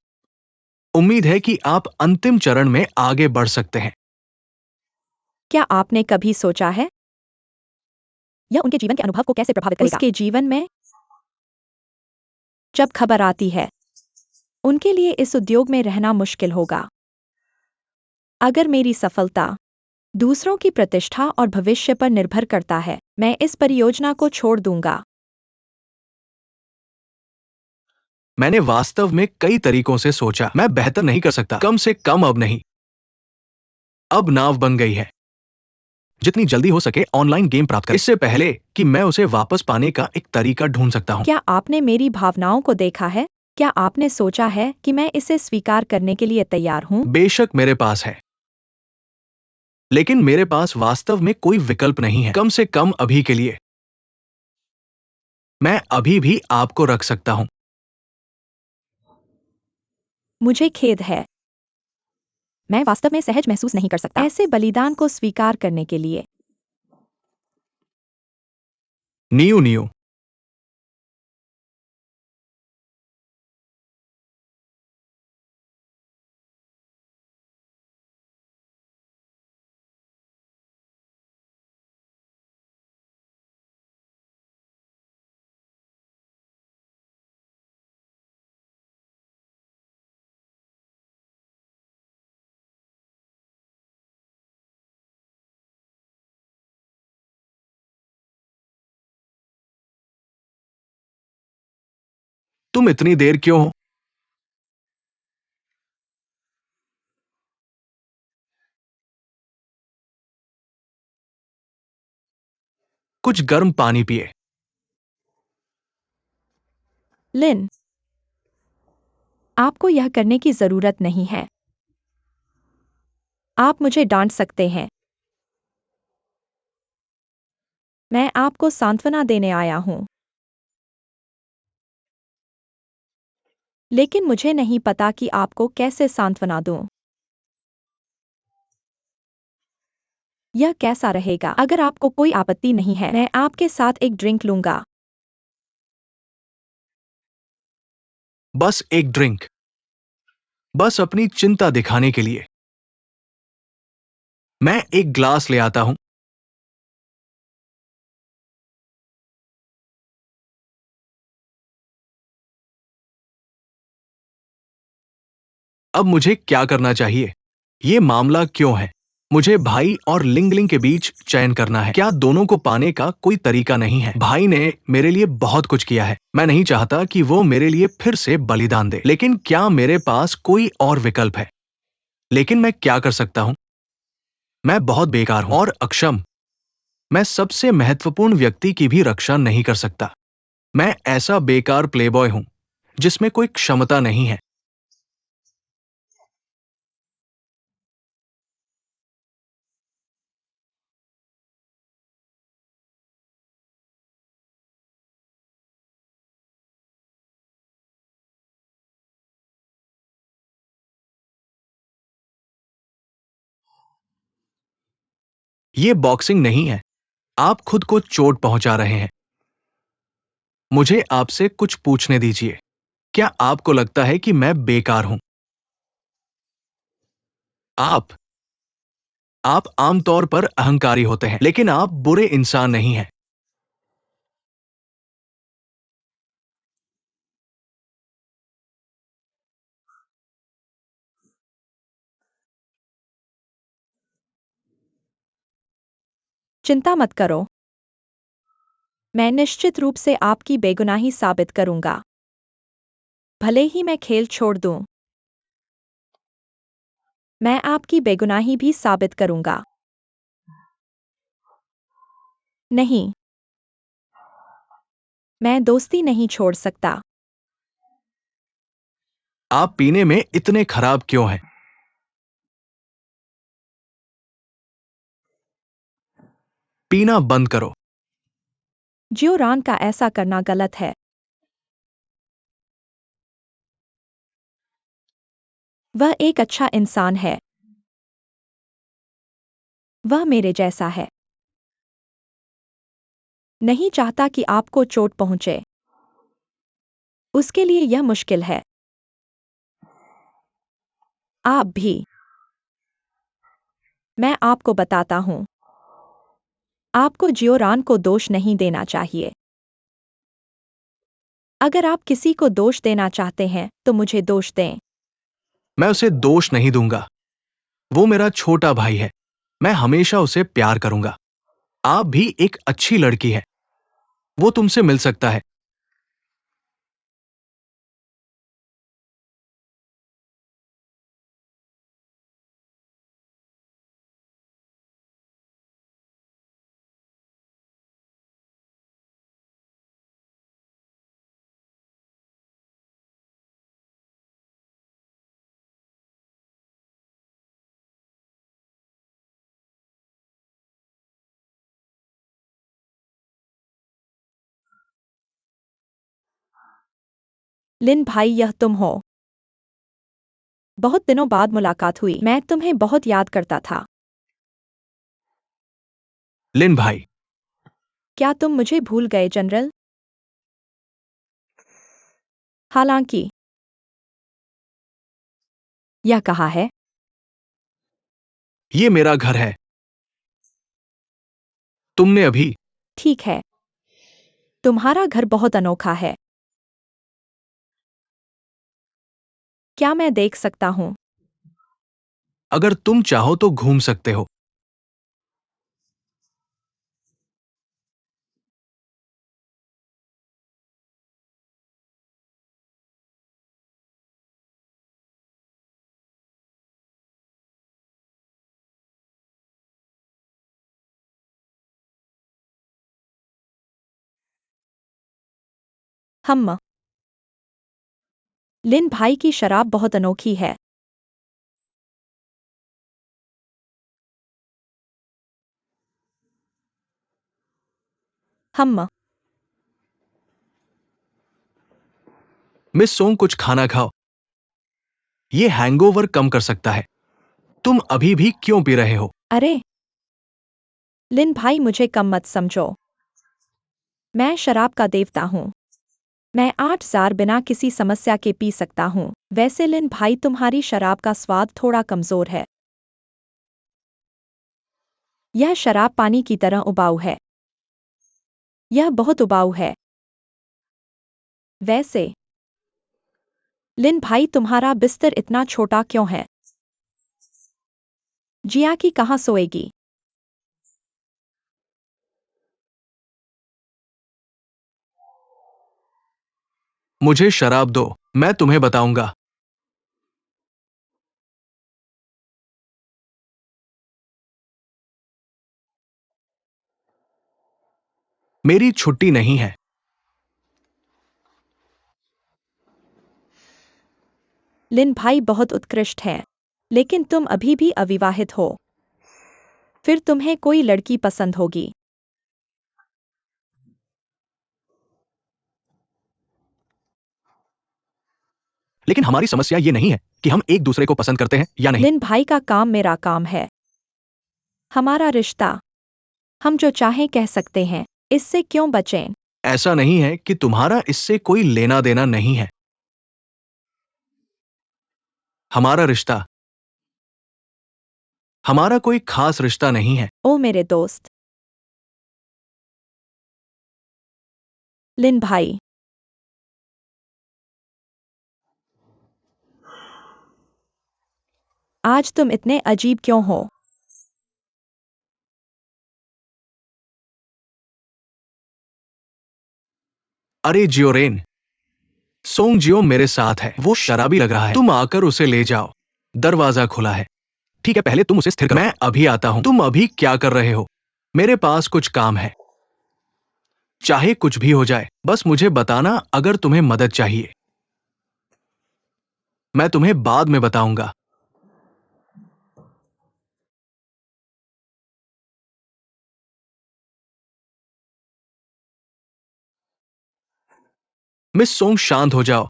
Speaker 2: उम्मीद है कि आप अंतिम चरण में आगे बढ़ सकते हैं।
Speaker 1: क्या आपने कभी सोचा है यह उनके जीवन के अनुभव को कैसे प्रभावित करेगा? उसके जीवन में जब खबर आती है उनके लिए इस उद्योग में रहना मुश्किल होगा। अगर मेरी सफलता दूसरों की प्रतिष्ठा और भविष्य पर निर्भर करता है, मैं इस परियोजना को छोड़ दूंगा।
Speaker 2: मैंने वास्तव में कई तरीकों से सोचा। मैं बेहतर नहीं कर सकता, कम से कम अब नहीं। अब नाव बन गई है। जितनी जल्दी हो सके ऑनलाइन गेम प्राप्त करें, इससे पहले कि मैं उसे वापस पाने का एक तरीका ढूंढ सकता हूं।
Speaker 1: क्या आपने मेरी भावनाओं को देखा है? क्या आपने सोचा है कि मैं इसे स्वीकार करने के लिए तैयार हूं?
Speaker 2: बेशक मेरे पास है, लेकिन मेरे पास वास्तव में कोई विकल्प नहीं है, कम से कम अभी के लिए। मैं अभी भी आपको रख सकता हूं।
Speaker 1: मुझे खेद है, मैं वास्तव में सहज महसूस नहीं कर सकता ऐसे बलिदान को स्वीकार करने के लिए।
Speaker 2: Niue Niue. तुम इतनी देर क्यों हो? कुछ गर्म पानी पिए।
Speaker 1: लिन, आपको यह करने की जरूरत नहीं है। आप मुझे डांट सकते हैं। मैं आपको सांत्वना देने आया हूं, लेकिन मुझे नहीं पता कि आपको कैसे सांत्वना दूं। यह कैसा रहेगा? अगर आपको कोई आपत्ति नहीं है, मैं आपके साथ एक ड्रिंक लूंगा।
Speaker 2: बस एक ड्रिंक, बस अपनी चिंता दिखाने के लिए। मैं एक ग्लास ले आता हूं। अब मुझे क्या करना चाहिए? ये मामला क्यों है? मुझे भाई और लिंगलिंग के बीच चयन करना है। क्या दोनों को पाने का कोई तरीका नहीं है? भाई ने मेरे लिए बहुत कुछ किया है। मैं नहीं चाहता कि वो मेरे लिए फिर से बलिदान दे। लेकिन क्या मेरे पास कोई और विकल्प है? लेकिन मैं क्या कर सकता हूं? मैं बहुत बेकार हूं और अक्षम। मैं सबसे महत्वपूर्ण व्यक्ति की भी रक्षा नहीं कर सकता। मैं ऐसा बेकार प्लेबॉय हूं जिसमें कोई क्षमता नहीं है। ये बॉक्सिंग नहीं है। आप खुद को चोट पहुंचा रहे हैं। मुझे आपसे कुछ पूछने दीजिए। क्या आपको लगता है कि मैं बेकार हूं? आप आप आमतौर पर अहंकारी होते हैं, लेकिन आप बुरे इंसान नहीं हैं।
Speaker 1: चिंता मत करो, मैं निश्चित रूप से आपकी बेगुनाही साबित करूंगा। भले ही मैं खेल छोड़ दूं, मैं आपकी बेगुनाही भी साबित करूंगा। नहीं, मैं दोस्ती नहीं छोड़ सकता।
Speaker 2: आप पीने में इतने खराब क्यों हैं? पीना बंद करो।
Speaker 1: जियोरान का ऐसा करना गलत है। वह एक अच्छा इंसान है। वह मेरे जैसा है। नहीं चाहता कि आपको चोट पहुंचे। उसके लिए यह मुश्किल है। आप भी। मैं आपको बताता हूं। आपको जियोरान को दोष नहीं देना चाहिए। अगर आप किसी को दोष देना चाहते हैं तो मुझे दोष दें।
Speaker 2: मैं उसे दोष नहीं दूंगा। वो मेरा छोटा भाई है। मैं हमेशा उसे प्यार करूंगा। आप भी एक अच्छी लड़की है। वो तुमसे मिल सकता है।
Speaker 1: लिन भाई, यह तुम हो। बहुत दिनों बाद मुलाकात हुई। मैं तुम्हें बहुत याद करता था।
Speaker 2: लिन भाई।
Speaker 1: क्या तुम मुझे भूल गए, जनरल? हालांकि यह कहा है।
Speaker 2: ये मेरा घर है। तुमने अभी
Speaker 1: ठीक है। तुम्हारा घर बहुत अनोखा है। क्या मैं देख सकता हूं?
Speaker 2: अगर तुम चाहो तो घूम सकते हो।
Speaker 1: हम। लिन भाई की शराब बहुत अनोखी है। हम।
Speaker 2: मिस सोंग, कुछ खाना खाओ। ये हैंगओवर कम कर सकता है। तुम अभी भी क्यों पी रहे हो?
Speaker 1: अरे लिन भाई, मुझे कम मत समझो। मैं शराब का देवता हूं। मैं 8 जार बिना किसी समस्या के पी सकता हूं। वैसे लिन भाई, तुम्हारी शराब का स्वाद थोड़ा कमजोर है। यह शराब पानी की तरह उबाऊ है। यह बहुत उबाऊ है। वैसे लिन भाई, तुम्हारा बिस्तर इतना छोटा क्यों है? जिया की कहाँ सोएगी?
Speaker 2: मुझे शराब दो, मैं तुम्हें बताऊंगा। मेरी छुट्टी नहीं है।
Speaker 1: लिन भाई बहुत उत्कृष्ट है, लेकिन तुम अभी भी अविवाहित हो। फिर तुम्हें कोई लड़की पसंद होगी।
Speaker 2: लेकिन हमारी समस्या ये नहीं है कि हम एक दूसरे को पसंद करते हैं या नहीं।
Speaker 1: लिन भाई का काम मेरा काम है। हमारा रिश्ता, हम जो चाहें कह सकते हैं। इससे क्यों बचें?
Speaker 2: ऐसा नहीं है कि तुम्हारा इससे कोई लेना देना नहीं है। हमारा रिश्ता, हमारा कोई खास रिश्ता नहीं है।
Speaker 1: ओ मेरे दोस्त। लिन भाई, आज तुम इतने अजीब क्यों हो?
Speaker 2: अरे जियोरेन, सोंग जियो मेरे साथ है। वो शराबी लग रहा है। तुम आकर उसे ले जाओ। दरवाजा खुला है। ठीक है, पहले तुम उसे स्थिर करो। मैं अभी आता हूं। तुम अभी क्या कर रहे हो? मेरे पास कुछ काम है। चाहे कुछ भी हो जाए, बस मुझे बताना अगर तुम्हें मदद चाहिए। मैं तुम्हें बाद में बताऊंगा। मिस सोंग, शांत हो जाओ।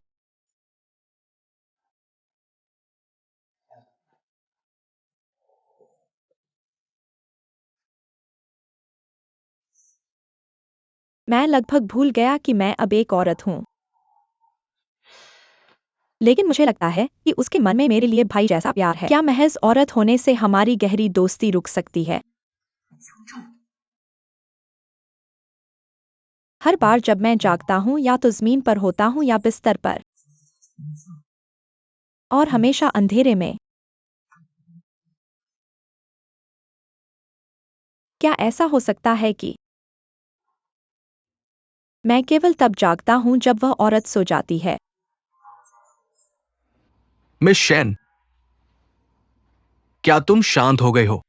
Speaker 1: मैं लगभग भूल गया कि मैं अब एक औरत हूँ। लेकिन मुझे लगता है कि उसके मन में मेरे लिए भाई जैसा प्यार है। क्या महज औरत होने से हमारी गहरी दोस्ती रुक सकती है? हर बार जब मैं जागता हूँ या तो ज़मीन पर होता हूँ या बिस्तर पर, और हमेशा अंधेरे में। क्या ऐसा हो सकता है कि मैं केवल तब जागता हूँ जब वह औरत सो जाती है?
Speaker 2: मिस शैन, क्या तुम शांत हो गए हो?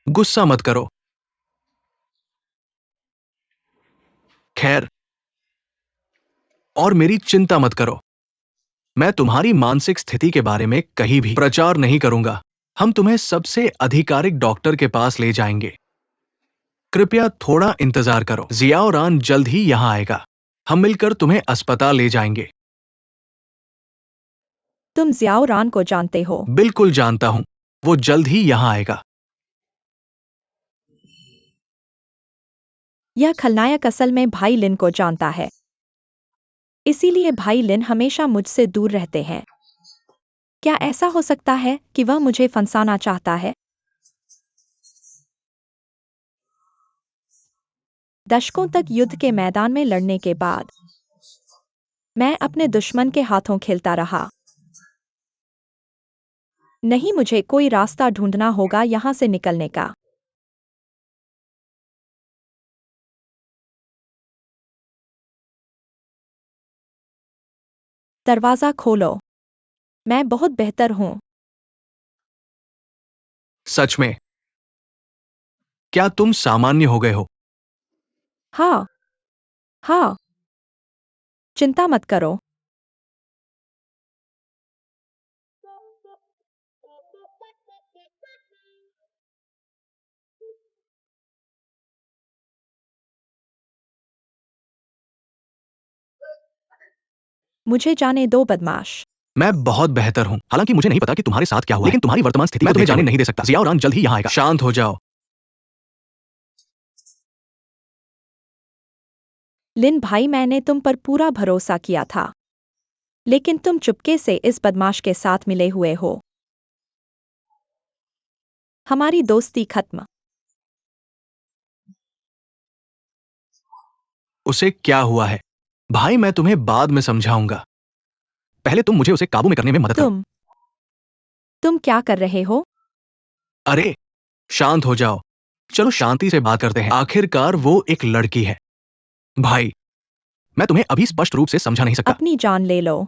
Speaker 2: गुस्सा मत करो। खैर, और मेरी चिंता मत करो। मैं तुम्हारी मानसिक स्थिति के बारे में कहीं भी प्रचार नहीं करूंगा। हम तुम्हें सबसे आधिकारिक डॉक्टर के पास ले जाएंगे। कृपया थोड़ा इंतजार करो। जियाओरान जल्द ही यहां आएगा। हम मिलकर तुम्हें अस्पताल ले जाएंगे।
Speaker 1: तुम ज़ियाओ रान को जानते हो?
Speaker 2: बिल्कुल जानता हूं। वो जल्द ही यहां आएगा।
Speaker 1: यह खलनायक असल में भाई लिन को जानता है। इसीलिए भाई लिन हमेशा मुझसे दूर रहते हैं। क्या ऐसा हो सकता है कि वह मुझे फंसाना चाहता है? दशकों तक युद्ध के मैदान में लड़ने के बाद मैं अपने दुश्मन के हाथों खेलता रहा। नहीं, मुझे कोई रास्ता ढूंढना होगा यहाँ से निकलने का। दरवाज़ा खोलो। मैं बहुत बेहतर हूँ।
Speaker 2: सच में? क्या तुम सामान्य हो गए हो?
Speaker 1: हाँ, हाँ, चिंता मत करो। मुझे जाने दो, बदमाश।
Speaker 2: मैं बहुत बेहतर हूं। हालांकि मुझे नहीं पता कि तुम्हारे साथ क्या हुआ, लेकिन तुम्हारी वर्तमान स्थिति मैं तुम्हें जाने नहीं दे सकता। जियाओरान जल्द ही यहां आएगा। शांत हो जाओ।
Speaker 1: लिन भाई, मैंने तुम पर पूरा भरोसा किया था, लेकिन तुम चुपके से इस बदमाश के साथ मिले हुए हो। हमारी दोस्ती खत्म।
Speaker 2: उसे क्या हुआ है? भाई, मैं तुम्हें बाद में समझाऊंगा। पहले तुम मुझे उसे काबू में करने में मदद करो।
Speaker 1: तुम तुम क्या कर रहे हो?
Speaker 2: अरे, शांत हो जाओ। चलो शांति से बात करते हैं। आखिरकार वो एक लड़की है। भाई, मैं तुम्हें अभी स्पष्ट रूप से समझा नहीं सकता।
Speaker 1: अपनी जान ले लो।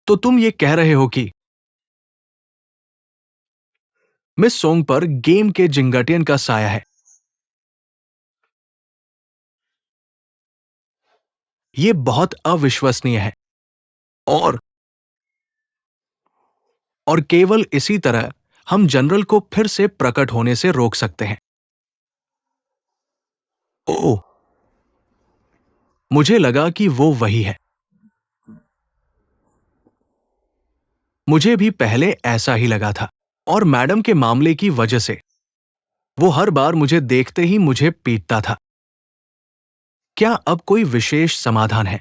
Speaker 2: तो तुम ये कह रहे हो कि मिस सोंग पर गेम के जिंगटियन का साया है। ये बहुत अविश्वसनीय है। और और केवल इसी तरह हम जनरल को फिर से प्रकट होने से रोक सकते हैं। ओह, मुझे लगा कि वो वही है। मुझे भी पहले ऐसा ही लगा था। और मैडम के मामले की वजह से वो हर बार मुझे देखते ही मुझे पीटता था। क्या अब कोई विशेष समाधान है?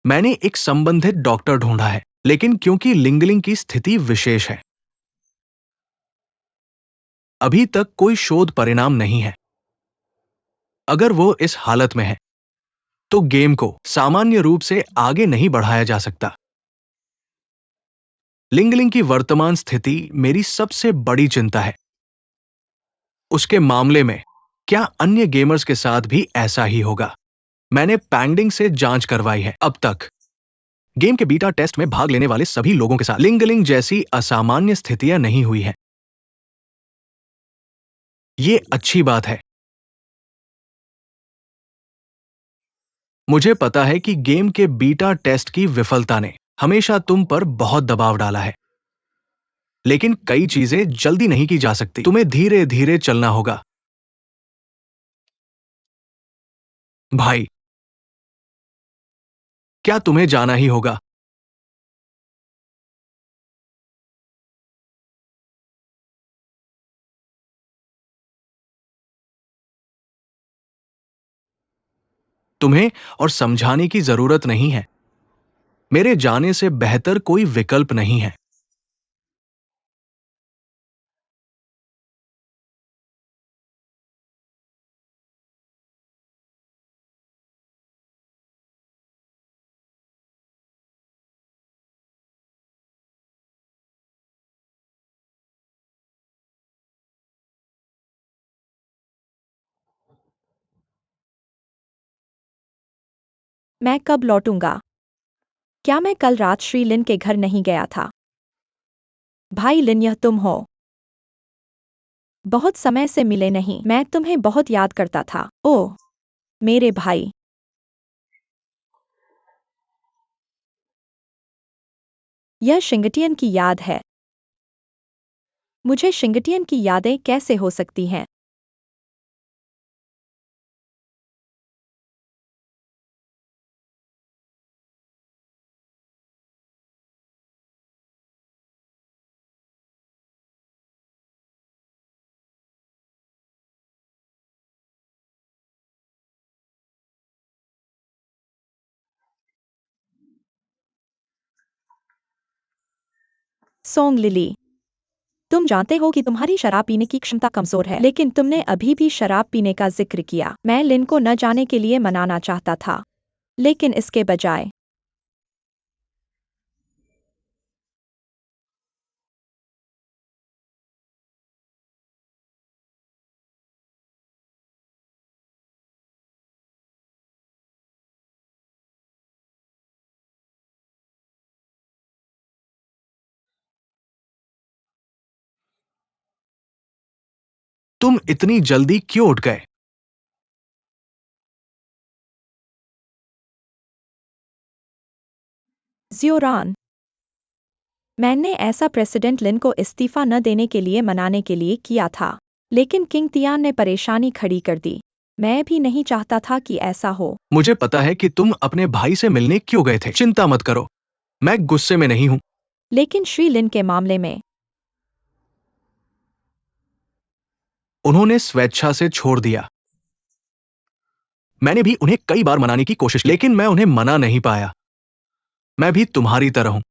Speaker 2: मैंने एक संबंधित डॉक्टर ढूंढा है, लेकिन क्योंकि लिंगलिंग की स्थिति विशेष है, अभी तक कोई शोध परिणाम नहीं है। अगर वो इस हालत में है, तो गेम को सामान्य रूप से आगे नहीं बढ़ाया जा सकता। लिंगलिंग की वर्तमान स्थिति मेरी सबसे बड़ी चिंता है। उसके मामले में क्या अन्य गेमर्स के साथ भी ऐसा ही होगा? मैंने पैंडिंग से जांच करवाई है। अब तक गेम के बीटा टेस्ट में भाग लेने वाले सभी लोगों के साथ लिंगलिंग जैसी असामान्य स्थितियां नहीं हुई हैं। ये अच्छी बात है। मुझे पता है कि गेम के बीटा टेस्ट की विफलता ने हमेशा तुम पर बहुत दबाव डाला है, लेकिन कई चीजें जल्दी नहीं की जा सकती। तुम्हें धीरे धीरे चलना होगा। भाई, क्या तुम्हें जाना ही होगा? तुम्हें और समझाने की जरूरत नहीं है। मेरे जाने से बेहतर कोई विकल्प नहीं है।
Speaker 1: मैं कब लौटूंगा? क्या मैं कल रात श्री लिन के घर नहीं गया था? भाई लिन, यह तुम हो? बहुत समय से मिले नहीं। मैं तुम्हें बहुत याद करता था। ओह, मेरे भाई। यह शिंगटियन की याद है। मुझे शिंगटियन की यादें कैसे हो सकती हैं? सोंग लिली, तुम जानते हो कि तुम्हारी शराब पीने की क्षमता कमजोर है, लेकिन तुमने अभी भी शराब पीने का जिक्र किया। मैं लिन को न जाने के लिए मनाना चाहता था, लेकिन इसके बजाय
Speaker 2: तुम इतनी जल्दी क्यों उठ गए?
Speaker 1: ज़ियोरान, मैंने ऐसा प्रेसिडेंट लिन को इस्तीफा न देने के लिए मनाने के लिए किया था, लेकिन किंग तियान ने परेशानी खड़ी कर दी। मैं भी नहीं चाहता था कि ऐसा हो।
Speaker 2: मुझे पता है कि तुम अपने भाई से मिलने क्यों गए थे। चिंता मत करो, मैं गुस्से में नहीं हूं।
Speaker 1: लेकिन श्री लिन के मामले में
Speaker 2: उन्होंने स्वेच्छा से छोड़ दिया। मैंने भी उन्हें कई बार मनाने की कोशिश की, लेकिन मैं उन्हें मना नहीं पाया। मैं भी तुम्हारी तरह हूं,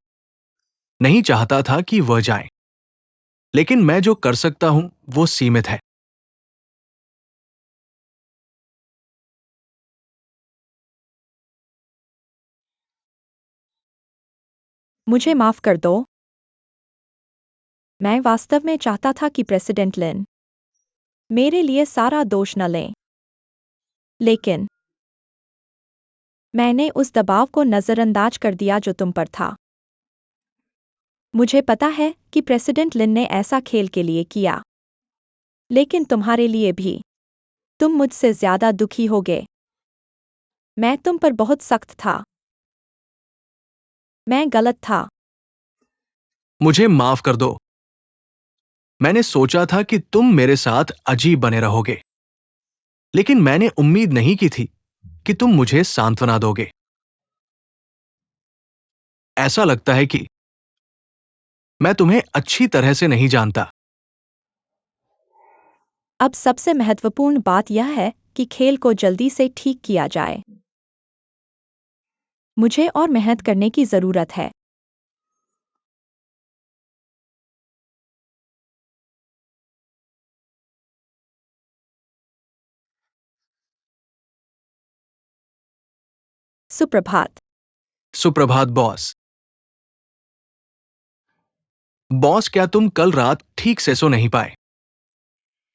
Speaker 2: नहीं चाहता था कि वह जाए, लेकिन मैं जो कर सकता हूं वो सीमित है।
Speaker 1: मुझे माफ कर दो। मैं वास्तव में चाहता था कि प्रेसिडेंट लिन मेरे लिए सारा दोष न लें, लेकिन मैंने उस दबाव को नजरअंदाज कर दिया जो तुम पर था। मुझे पता है कि प्रेसिडेंट लिन ने ऐसा खेल के लिए किया, लेकिन तुम्हारे लिए भी। तुम मुझसे ज्यादा दुखी होगे। मैं तुम पर बहुत सख्त था। मैं गलत था।
Speaker 2: मुझे माफ कर दो। मैंने सोचा था कि तुम मेरे साथ अजीब बने रहोगे, लेकिन मैंने उम्मीद नहीं की थी कि तुम मुझे सांत्वना दोगे। ऐसा लगता है कि मैं तुम्हें अच्छी तरह से नहीं जानता।
Speaker 1: अब सबसे महत्वपूर्ण बात यह है कि खेल को जल्दी से ठीक किया जाए। मुझे और मेहनत करने की जरूरत है। सुप्रभात।
Speaker 2: सुप्रभात बॉस। बॉस, क्या तुम कल रात ठीक से सो नहीं पाए?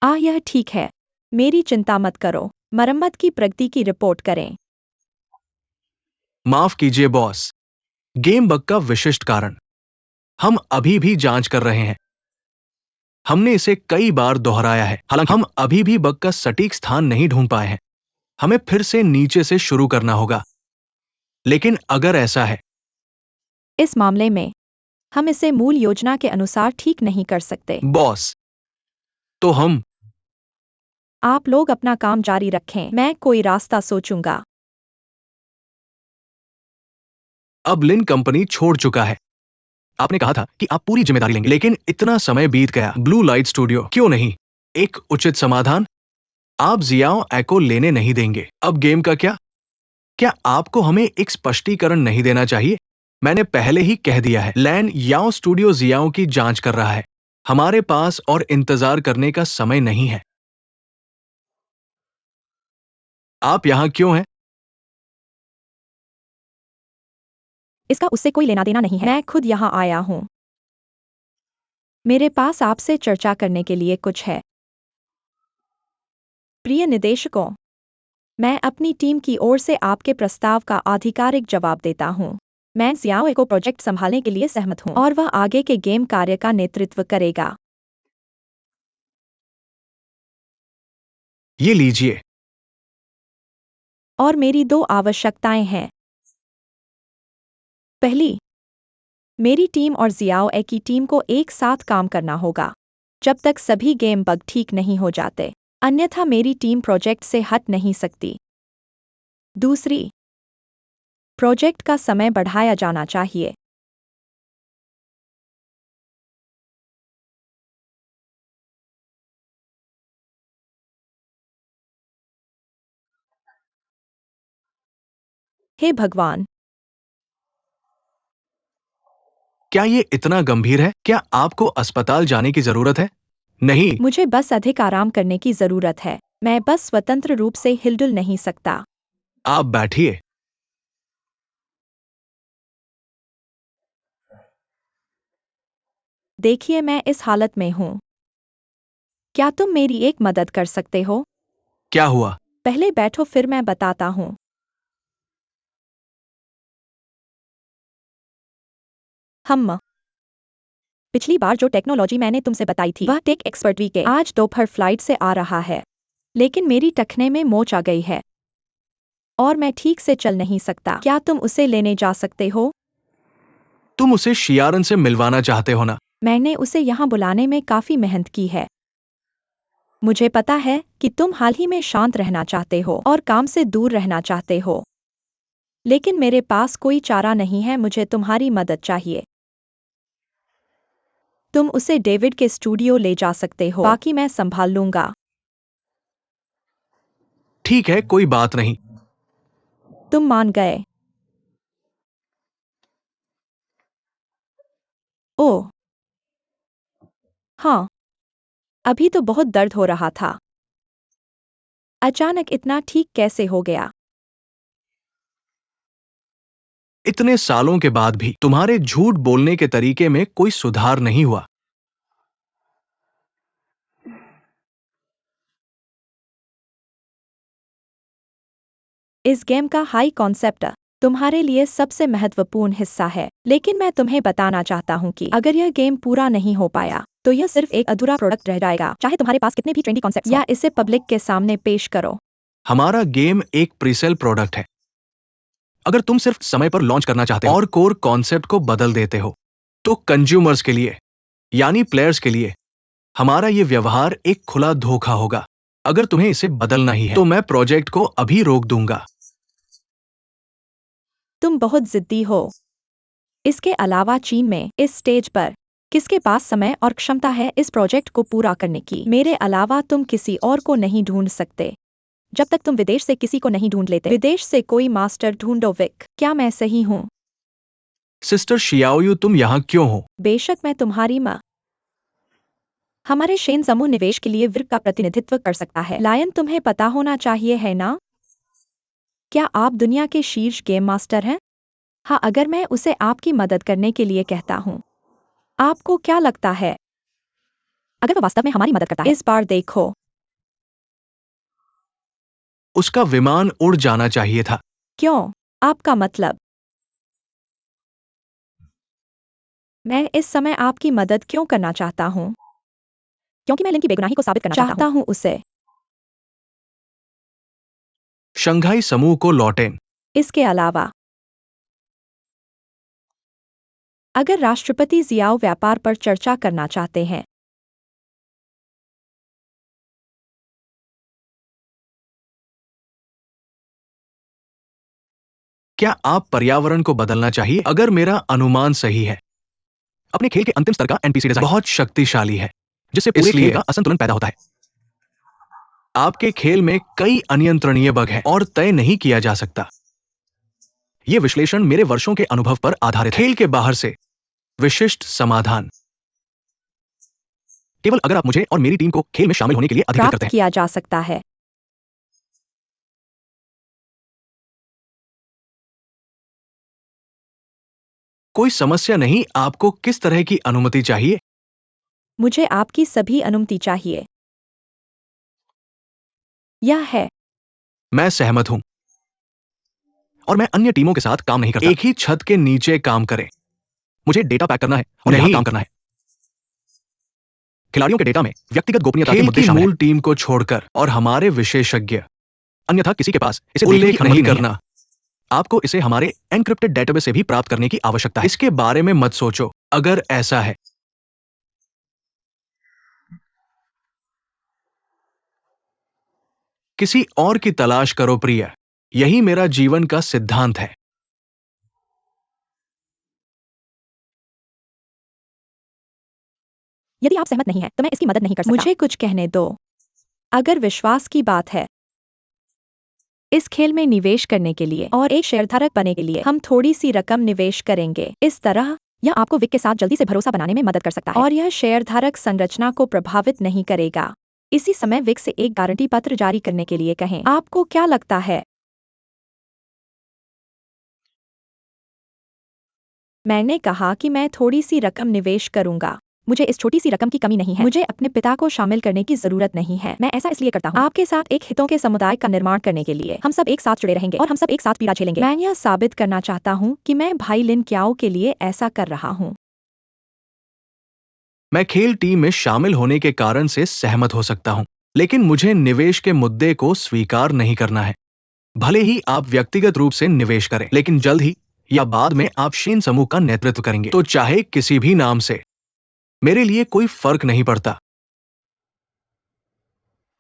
Speaker 1: यह ठीक है। मेरी चिंता मत करो। मरम्मत की प्रगति की रिपोर्ट करें।
Speaker 2: माफ कीजिए बॉस, गेम बग का विशिष्ट कारण हम अभी भी जांच कर रहे हैं। हमने इसे कई बार दोहराया है, हालांकि हम अभी भी बग का सटीक स्थान नहीं ढूंढ पाए हैं। हमें फिर से नीचे से शुरू करना होगा। लेकिन अगर ऐसा है,
Speaker 1: इस मामले में हम इसे मूल योजना के अनुसार ठीक नहीं कर सकते।
Speaker 2: बॉस, तो हम
Speaker 1: आप लोग अपना काम जारी रखें। मैं कोई रास्ता सोचूंगा।
Speaker 2: अब लिन कंपनी छोड़ चुका है। आपने कहा था कि आप पूरी जिम्मेदारी लेंगे, लेकिन इतना समय बीत गया। ब्लू लाइट स्टूडियो क्यों नहीं एक उचित समाधान? आप जियाओ एको लेने नहीं देंगे। अब गेम का क्या? क्या आपको हमें एक स्पष्टीकरण नहीं देना चाहिए? मैंने पहले ही कह दिया है, लैन याओ स्टूडियो जियाओ की जांच कर रहा है। हमारे पास और इंतजार करने का समय नहीं है। आप यहां क्यों हैं?
Speaker 1: इसका उससे कोई लेना देना नहीं है। मैं खुद यहाँ आया हूँ। मेरे पास आपसे चर्चा करने के लिए कुछ है। प्रिय निदेशकों, मैं अपनी टीम की ओर से आपके प्रस्ताव का आधिकारिक जवाब देता हूँ। मैं जियाओ को प्रोजेक्ट संभालने के लिए सहमत हूँ और वह आगे के गेम कार्य का नेतृत्व करेगा।
Speaker 2: ये लीजिए।
Speaker 1: और मेरी दो आवश्यकताएं हैं। पहली, मेरी टीम और जियाओ की टीम को एक साथ काम करना होगा जब तक सभी गेम बग ठीक नहीं हो जाते, अन्यथा मेरी टीम प्रोजेक्ट से हट नहीं सकती। दूसरी, प्रोजेक्ट का समय बढ़ाया जाना चाहिए। हे भगवान!
Speaker 2: क्या ये इतना गंभीर है? क्या आपको अस्पताल जाने की जरूरत है? नहीं।
Speaker 1: मुझे बस अधिक आराम करने की जरूरत है। मैं बस स्वतंत्र रूप से हिलडुल नहीं सकता।
Speaker 2: आप बैठिए।
Speaker 1: देखिए, मैं इस हालत में हूँ। क्या तुम मेरी एक मदद कर सकते हो?
Speaker 2: क्या हुआ?
Speaker 1: पहले बैठो, फिर मैं बताता हूँ। हम पिछली बार जो टेक्नोलॉजी मैंने तुमसे बताई थी वह टेक एक्सपर्ट वी के आज दोपहर फ्लाइट से आ रहा है, लेकिन मेरी टखने में मोच आ गई है और मैं ठीक से चल नहीं सकता। क्या तुम उसे लेने जा सकते हो?
Speaker 2: तुम उसे शियारन से मिलवाना चाहते हो ना?
Speaker 1: मैंने उसे यहाँ बुलाने में काफी मेहनत की है। मुझे पता है कि तुम हाल ही में शांत रहना चाहते हो और काम से दूर रहना चाहते हो, लेकिन मेरे पास कोई चारा नहीं है। मुझे तुम्हारी मदद चाहिए। तुम उसे डेविड के स्टूडियो ले जा सकते हो, बाकी मैं संभाल लूंगा।
Speaker 2: ठीक है, कोई बात नहीं।
Speaker 1: तुम मान गए। ओह हाँ, अभी तो बहुत दर्द हो रहा था। अचानक इतना ठीक कैसे हो गया?
Speaker 2: इतने सालों के बाद भी तुम्हारे झूठ बोलने के तरीके में कोई सुधार नहीं हुआ।
Speaker 1: इस गेम का हाई कॉन्सेप्ट तुम्हारे लिए सबसे महत्वपूर्ण हिस्सा है, लेकिन मैं तुम्हें बताना चाहता हूँ कि अगर यह गेम पूरा नहीं हो पाया तो यह सिर्फ एक अधूरा प्रोडक्ट रह जाएगा, चाहे तुम्हारे पास कितने भी ट्रेंडी कॉन्सेप्ट्स या इसे पब्लिक के सामने पेश करो।
Speaker 2: हमारा गेम एक प्रीसेल प्रोडक्ट है। अगर तुम सिर्फ समय पर लॉन्च करना चाहते हो और कोर कॉन्सेप्ट को बदल देते हो, तो कंज्यूमर्स के लिए, यानी प्लेयर्स के लिए, हमारा ये व्यवहार एक खुला धोखा होगा। अगर तुम्हें इसे बदलना ही है, तो मैं प्रोजेक्ट को अभी रोक दूंगा।
Speaker 1: तुम बहुत जिद्दी हो। इसके अलावा चीन में इस स्टेज पर किसके पास समय और क्षमता है इस प्रोजेक्ट को पूरा करने की? मेरे अलावा तुम किसी और को नहीं ढूंढ सकते जब तक तुम विदेश से किसी को नहीं ढूंढ लेते। विदेश से कोई मास्टर ढूंढो विक। क्या मैं सही हूँ?
Speaker 2: सिस्टर शियाओयू, तुम यहाँ क्यों हो?
Speaker 1: बेशक मैं तुम्हारी माँ। हमारे शेन समूह निवेश के लिए विर्क का प्रतिनिधित्व कर सकता है। लायन, तुम्हें पता होना चाहिए है ना? क्या आप दुनिया के शीर्ष गेम मास्टर हैं? हाँ, अगर मैं उसे आपकी मदद करने के लिए कहता हूँ, आपको क्या लगता है अगर वो वास्तव में हमारी मदद करता है? इस बार देखो।
Speaker 2: उसका विमान उड़ जाना चाहिए था।
Speaker 1: क्यों? आपका मतलब? मैं इस समय आपकी मदद क्यों करना चाहता हूँ? क्योंकि मैं लिन की बेगुनाही को साबित करना चाहता हूँ उसे।
Speaker 2: शंघाई समूह को लौटें।
Speaker 1: इसके अलावा अगर राष्ट्रपति जियाओ व्यापार पर चर्चा करना चाहते हैं,
Speaker 2: क्या आप पर्यावरण को बदलना चाहिए? अगर मेरा अनुमान सही है, अपने खेल के अंतिम स्तर का एनपीसी डिजाइन बहुत शक्तिशाली है, जिससे पूरे खेल का असंतुलन पैदा होता है। आपके खेल में कई अनियंत्रणीय बग हैं और तय नहीं किया जा सकता। यह विश्लेषण मेरे वर्षों के अनुभव पर आधारित है। खेल के बाहर से विशिष्ट समाधान केवल अगर आप मुझे और मेरी टीम को खेल में शामिल होने के लिए अधिकृत करते
Speaker 1: प्राप्त
Speaker 2: हैं।
Speaker 1: किया जा सकता है।
Speaker 2: कोई समस्या नहीं। आपको किस तरह की अनुमति चाहिए?
Speaker 1: मुझे आपकी सभी अनुमति चाहिए। यह है।
Speaker 2: मैं सहमत हूं और मैं अन्य टीमों के साथ काम नहीं करता। एक ही छत के नीचे काम करें। मुझे डेटा पैक करना है और यहां काम करना है। खिलाड़ियों के डेटा में व्यक्तिगत गोपनीयता के मुद्दे शामिल हैं। मूल टीम को छोड़कर और हमारे विशेषज्ञ, अन्यथा किसी के पास इसे उल्लेख नहीं करना। आपको इसे हमारे एन्क्रिप्टेड डेटाबेस से भी प्राप्त करने की आवश्यकता है। इसके बारे में मत सोचो। अगर ऐसा है, किसी और की तलाश करो प्रिय। यही मेरा जीवन का सिद्धांत है।
Speaker 1: यदि आप सहमत नहीं हैं, तो मैं इसकी मदद नहीं कर सकता। मुझे कुछ कहने दो। अगर विश्वास की बात है, इस खेल में निवेश करने के लिए और एक शेयरधारक बनने के लिए हम थोड़ी सी रकम निवेश करेंगे। इस तरह यह आपको विक के साथ जल्दी से भरोसा बनाने में मदद कर सकता है और यह शेयरधारक संरचना को प्रभावित नहीं करेगा। इसी समय विक से एक गारंटी पत्र जारी करने के लिए कहें। आपको क्या लगता है? मैंने कहा कि मैं थोड़ी सी रकम निवेश करूंगा। मुझे इस छोटी सी रकम की कमी नहीं है। मुझे अपने पिता को शामिल करने की जरूरत नहीं है। मैं ऐसा इसलिए करता हूँ आपके साथ एक हितों के समुदाय का निर्माण करने के लिए। हम सब एक साथ जुड़े रहेंगे और हम सब एक साथ पीड़ा झेलेंगे। मैं यह साबित करना चाहता हूँ कि मैं भाई लिन क्याओ के लिए ऐसा कर रहा हूँ।
Speaker 2: मैं खेल टीम में शामिल होने के कारण से सहमत हो सकता हूं, लेकिन मुझे निवेश के मुद्दे को स्वीकार नहीं करना है। भले ही आप व्यक्तिगत रूप से निवेश करें, लेकिन जल्द ही या बाद में आप शेन समूह का नेतृत्व करेंगे, तो चाहे किसी भी नाम से, मेरे लिए कोई फर्क नहीं पड़ता।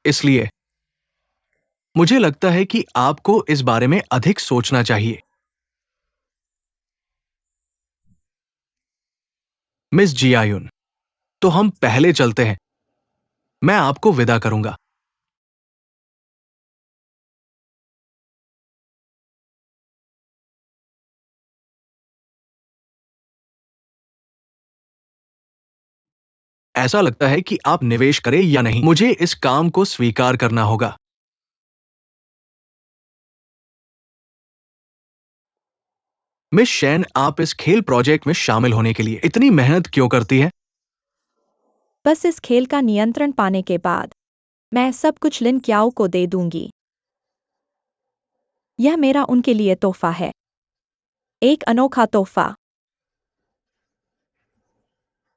Speaker 2: इसलिए मुझे लगता है कि आपको इस बारे में अधिक सोचना चाहिए। मिस जियायुन, तो हम पहले चलते हैं। मैं आपको विदा करूंगा। ऐसा लगता है कि आप निवेश करें या नहीं, मुझे इस काम को स्वीकार करना होगा। मिस शैन, आप इस खेल प्रोजेक्ट में शामिल होने के लिए इतनी मेहनत क्यों करती है?
Speaker 1: बस इस खेल का नियंत्रण पाने के बाद मैं सब कुछ लिन क्याओ को दे दूंगी। यह मेरा उनके लिए तोहफा है, एक अनोखा तोहफा।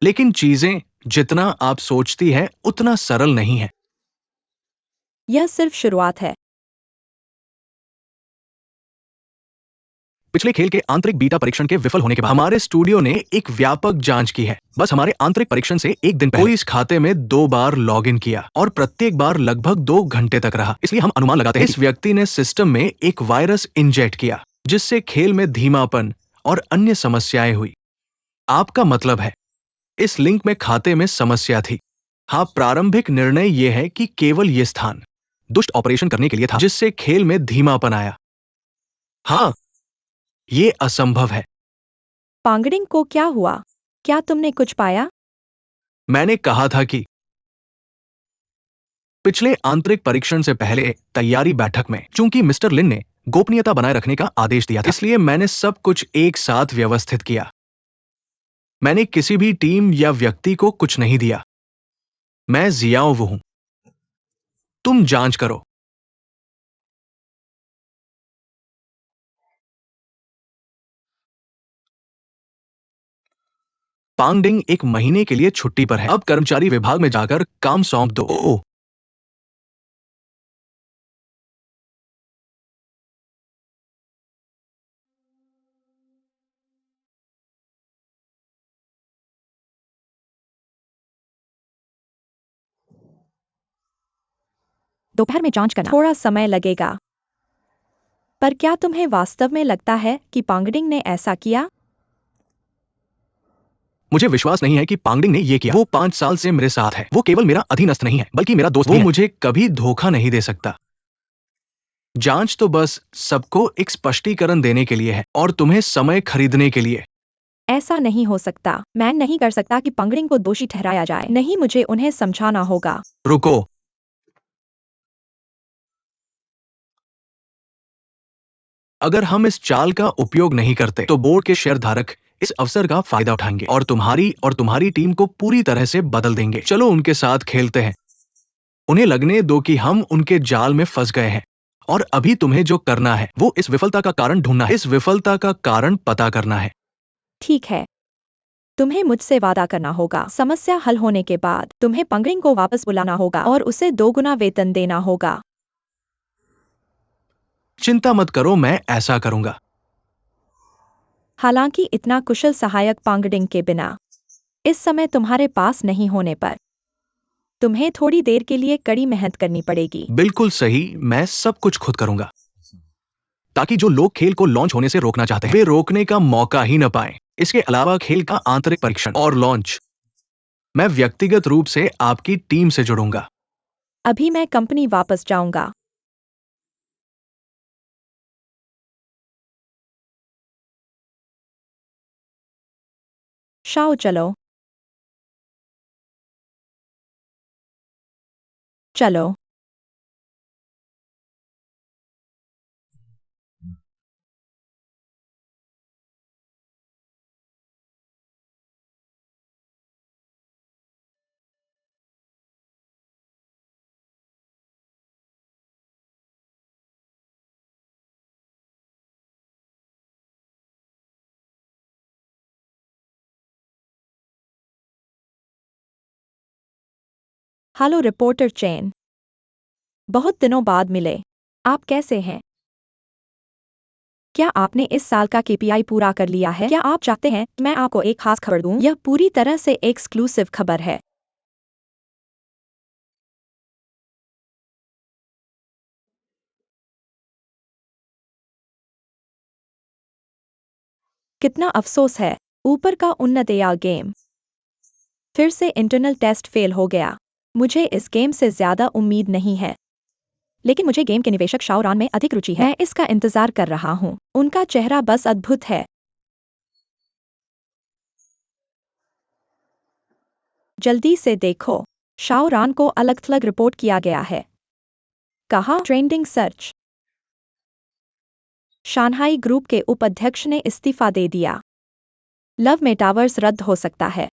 Speaker 2: लेकिन चीजें जितना आप सोचती है उतना सरल नहीं है।
Speaker 1: यह सिर्फ शुरुआत है।
Speaker 2: पिछले खेल के आंतरिक बीटा परीक्षण के विफल होने के बाद हमारे स्टूडियो ने एक व्यापक जांच की है। बस हमारे आंतरिक परीक्षण से एक दिन पहले कोई इस खाते में 2 बार लॉग इन किया और प्रत्येक बार लगभग 2 घंटे तक रहा। इसलिए हम अनुमान लगाते हैं इस व्यक्ति ने सिस्टम में एक वायरस इंजेक्ट किया, जिससे खेल में धीमापन और अन्य समस्याएं हुई। आपका मतलब है इस लिंक में खाते में समस्या थी? हाँ, प्रारंभिक निर्णय यह है कि केवल यह स्थान दुष्ट ऑपरेशन करने के लिए था, जिससे खेल में धीमापन आया। हाँ, ये असंभव है।
Speaker 1: पांगडिंग को क्या हुआ? क्या तुमने कुछ पाया?
Speaker 2: मैंने कहा था कि पिछले आंतरिक परीक्षण से पहले तैयारी बैठक में चूंकि मिस्टर लिन ने गोपनीयता बनाए रखने का आदेश दिया था, इसलिए मैंने सब कुछ एक साथ व्यवस्थित किया। मैंने किसी भी टीम या व्यक्ति को कुछ नहीं दिया। मैं जियाओ वो हूं। तुम जांच करो। पांगडिंग 1 महीने के लिए छुट्टी पर है। अब कर्मचारी विभाग में जाकर काम सौंप दो। ओह,
Speaker 1: दोपहर में जांच करना थोड़ा समय लगेगा। पर क्या तुम्हें वास्तव में लगता है कि पांगडिंग ने ऐसा किया?
Speaker 2: मुझे विश्वास नहीं है कि पांगडिंग ने ये किया। वो 5 साल से मेरे साथ है। वो केवल मेरा अधीनस्थ नहीं है, बल्कि मेरा दोस्त भी है। वो मुझे कभी धोखा नहीं दे सकता। जांच तो बस सबको एक स्पष्टीकरण देने के लिए है और तुम्हें समय खरीदने के लिए।
Speaker 1: ऐसा नहीं हो सकता। मैं नहीं कर सकता कि पांगडिंग को दोषी ठहराया जाए। नहीं, मुझे उन्हें समझाना होगा।
Speaker 2: रुको। अगर हम इस चाल का उपयोग नहीं करते तो बोर्ड के शेयरधारक इस अवसर का फायदा उठाएंगे और तुम्हारी टीम को पूरी तरह से बदल देंगे। चलो उनके साथ खेलते हैं। उन्हें लगने दो कि हम उनके जाल में फंस गए हैं और अभी तुम्हें जो करना है वो इस विफलता का कारण ढूंढना है। इस विफलता का कारण पता करना है।
Speaker 1: ठीक है। तुम्हें मुझसे वादा करना होगा। समस्या हल होने के बाद तुम्हें पांगडिंग को वापस बुलाना होगा और उसे 2 गुना वेतन देना होगा।
Speaker 2: चिंता मत करो, मैं ऐसा करूंगा।
Speaker 1: हालांकि इतना कुशल सहायक पांगडिंग के बिना इस समय तुम्हारे पास नहीं होने पर तुम्हें थोड़ी देर के लिए कड़ी मेहनत करनी पड़ेगी।
Speaker 2: बिल्कुल सही, मैं सब कुछ खुद करूंगा ताकि जो लोग खेल को लॉन्च होने से रोकना चाहते हैं वे रोकने का मौका ही न पाए। इसके अलावा खेल का आंतरिक परीक्षण और लॉन्च मैं व्यक्तिगत रूप से आपकी टीम से जुड़ूंगा।
Speaker 1: अभी मैं कंपनी वापस जाऊंगा। शाओ, चलो। चलो। हेलो रिपोर्टर चेन, बहुत दिनों बाद मिले। आप कैसे हैं? क्या आपने इस साल का केपीआई पूरा कर लिया है? क्या आप चाहते हैं कि मैं आपको एक खास खबर दूं? यह पूरी तरह से एक्सक्लूसिव खबर है। कितना अफसोस है, ऊपर का उन्नत एआई गेम फिर से इंटरनल टेस्ट फेल हो गया। मुझे इस गेम से ज्यादा उम्मीद नहीं है, लेकिन मुझे गेम के निवेशक शाओरान में अधिक रुचि है। मैं इसका इंतजार कर रहा हूँ। उनका चेहरा बस अद्भुत है। जल्दी से देखो, शाओ रान को अलग थलग रिपोर्ट किया गया है। कहा ट्रेंडिंग सर्च। शांघाई ग्रुप के उपाध्यक्ष ने इस्तीफा दे दिया। लव मेटावर्स रद्द हो सकता है।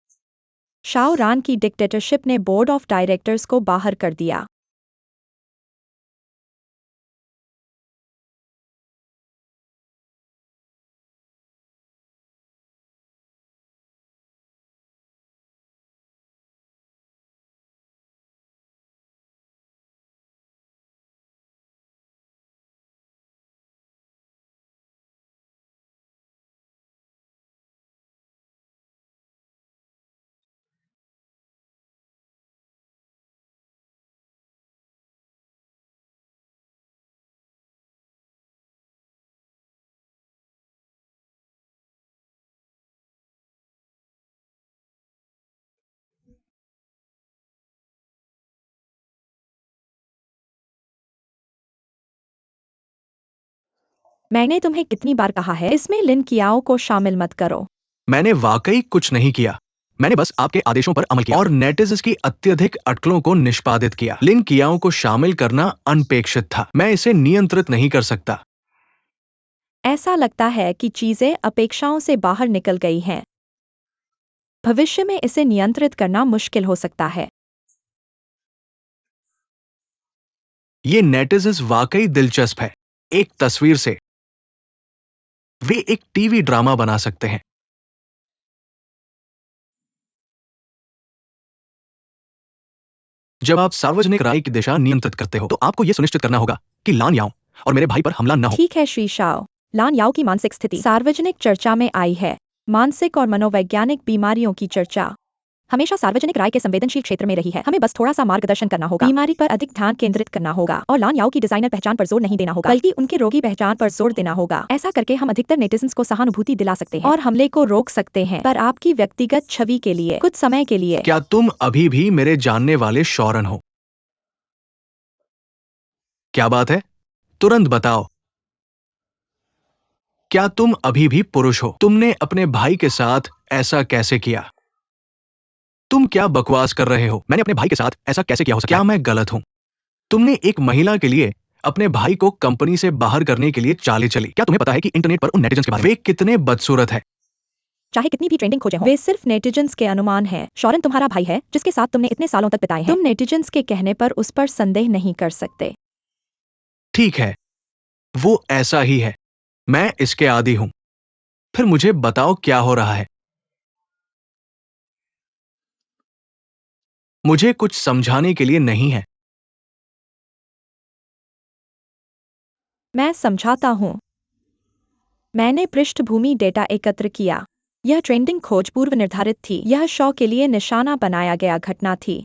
Speaker 1: शाओ रान की डिक्टेटरशिप ने बोर्ड ऑफ डायरेक्टर्स को बाहर कर दिया। मैंने तुम्हें कितनी बार कहा है, इसमें लिन कियाओ को शामिल मत करो।
Speaker 2: मैंने वाकई कुछ नहीं किया। मैंने बस आपके आदेशों पर अमल किया और नेटिज़न्स की अत्यधिक अटकलों को निष्पादित किया। लिन कियाओ को शामिल करना अनपेक्षित था। मैं इसे नियंत्रित नहीं कर सकता।
Speaker 1: ऐसा लगता है कि चीजें अपेक्षाओं से बाहर निकल गई हैं। भविष्य में इसे नियंत्रित करना मुश्किल हो सकता है।
Speaker 2: ये नेटिज़न्स वाकई दिलचस्प है। एक तस्वीर से वे एक टीवी ड्रामा बना सकते हैं। जब आप सार्वजनिक राय की दिशा नियंत्रित करते हो तो आपको यह सुनिश्चित करना होगा कि लान याओ और मेरे भाई पर हमला न हो।
Speaker 1: ठीक है श्री शाओ, लान याओ की मानसिक स्थिति सार्वजनिक चर्चा में आई है। मानसिक और मनोवैज्ञानिक बीमारियों की चर्चा हमेशा सार्वजनिक राय के संवेदनशील क्षेत्र में रही है। हमें बस थोड़ा सा मार्गदर्शन करना होगा, बीमारी पर अधिक ध्यान केंद्रित करना होगा और लान याओ की डिजाइनर पहचान पर जोर नहीं देना होगा, बल्कि उनके रोगी पहचान पर जोर देना होगा। ऐसा करके हम अधिकतर नेटिजन्स को सहानुभूति दिला सकते हैं और हमले को रोक सकते हैं, पर आपकी व्यक्तिगत छवि के लिए कुछ समय के लिए।
Speaker 2: क्या तुम अभी भी मेरे जानने वाले शौरन हो? क्या बात है? तुरंत बताओ। क्या तुम अभी भी पुरुष हो? तुमने अपने भाई के साथ ऐसा कैसे किया? तुम क्या बकवास कर रहे हो? मैंने अपने भाई के साथ ऐसा कैसे किया हो सकता है? क्या मैं गलत हूं? तुमने एक महिला के लिए अपने भाई को कंपनी से बाहर करने के लिए चालें चली। क्या तुम्हें पता है कि इंटरनेट पर उन नेटिजन्स के बारे में वे कितने बदसूरत है?
Speaker 1: चाहे कितनी भी ट्रेंडिंग खोजें हों, वे सिर्फ नेटिजन्स के अनुमान हैं। शौरन तुम्हारा भाई है जिसके साथ तुमने इतने सालों तक बिताए हैं। तुम नेटिजन्स के कहने पर उस पर संदेह नहीं कर सकते।
Speaker 2: ठीक है, वो ऐसा ही है। मैं इसके आदी हूं। फिर मुझे बताओ क्या हो रहा है? मुझे कुछ समझाने के लिए नहीं है।
Speaker 1: मैं समझाता हूँ। मैंने पृष्ठभूमि डेटा एकत्र किया। यह ट्रेंडिंग खोज पूर्व निर्धारित थी। यह शो के लिए निशाना बनाया गया घटना थी।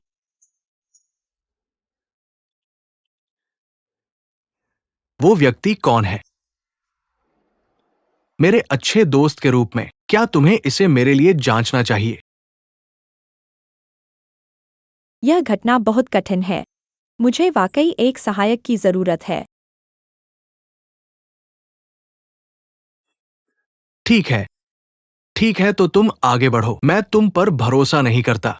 Speaker 2: वो व्यक्ति कौन है? मेरे अच्छे दोस्त के रूप में क्या तुम्हें इसे मेरे लिए जांचना चाहिए?
Speaker 1: यह घटना बहुत कठिन है। मुझे वाकई एक सहायक की जरूरत है।
Speaker 2: ठीक है, ठीक है, तो तुम आगे बढ़ो। मैं तुम पर भरोसा नहीं करता।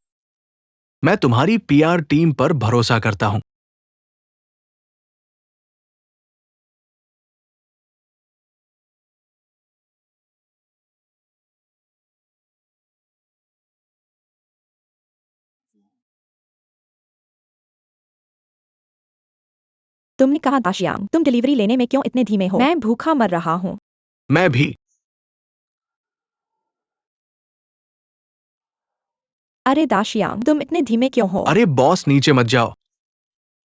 Speaker 2: मैं तुम्हारी पीआर टीम पर भरोसा करता हूं।
Speaker 1: तुमने कहा दाशियांग, तुम डिलीवरी लेने में क्यों इतने धीमे हो? मैं भूखा मर रहा हूँ।
Speaker 2: मैं भी।
Speaker 1: अरे दाशियांग, तुम इतने धीमे क्यों हो?
Speaker 2: अरे बॉस, नीचे मत जाओ।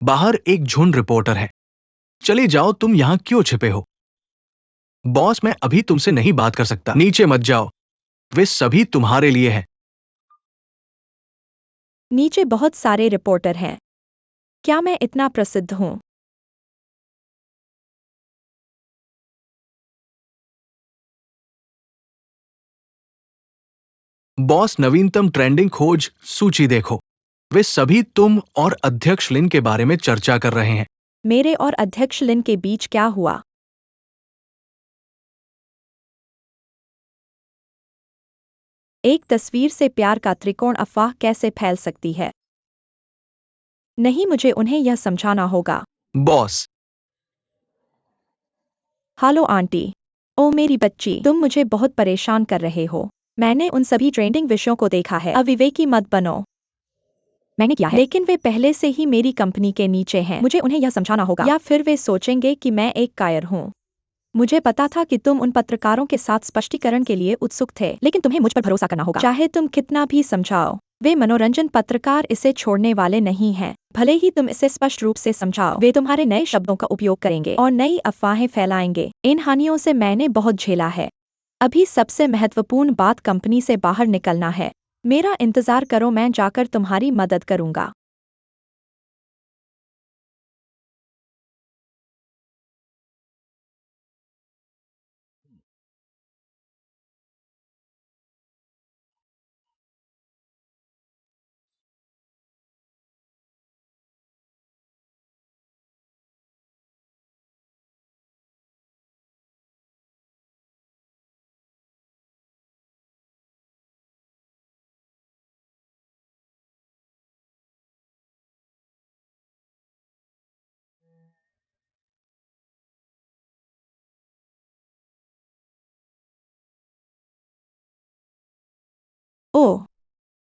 Speaker 2: बाहर एक झुंड रिपोर्टर है। चले जाओ, तुम यहां क्यों छिपे हो? बॉस, मैं अभी तुमसे नहीं बात कर सकता। नीचे मत जाओ। वे सभी तुम्हारे लिए हैं।
Speaker 1: नीचे बहुत सारे रिपोर्टर हैं। क्या मैं इतना प्रसिद्ध हूँ?
Speaker 2: बॉस, नवीनतम ट्रेंडिंग खोज सूची देखो। वे सभी तुम और अध्यक्ष लिन के बारे में चर्चा कर रहे हैं।
Speaker 1: मेरे और अध्यक्ष लिन के बीच क्या हुआ? एक तस्वीर से प्यार का त्रिकोण अफवाह कैसे फैल सकती है? नहीं, मुझे उन्हें यह समझाना होगा।
Speaker 2: Boss,
Speaker 1: hello aunty. ओ मेरी बच्ची, तुम मुझे बहुत परेशान कर रहे हो। मैंने उन सभी ट्रेंडिंग विषयों को देखा है। अविवेकी मत बनो। मैंने किया है, लेकिन वे पहले से ही मेरी कंपनी के नीचे हैं। मुझे उन्हें यह समझाना होगा, या फिर वे सोचेंगे कि मैं एक कायर हूँ। मुझे पता था कि तुम उन पत्रकारों के साथ स्पष्टीकरण के लिए उत्सुक थे, लेकिन तुम्हें मुझ पर भरोसा करना होगा, चाहे तुम कितना भी समझाओ। वे मनोरंजन पत्रकार इसे छोड़ने वाले नहीं हैं। भले ही तुम इसे स्पष्ट रूप से समझाओ, वे तुम्हारे नए शब्दों का उपयोग करेंगे और नई अफवाहें फैलाएंगे। इन हानियों से मैंने बहुत झेला है। अभी सबसे महत्वपूर्ण बात कंपनी से बाहर निकलना है। मेरा इंतजार करो, मैं जाकर तुम्हारी मदद करूंगा। ओह,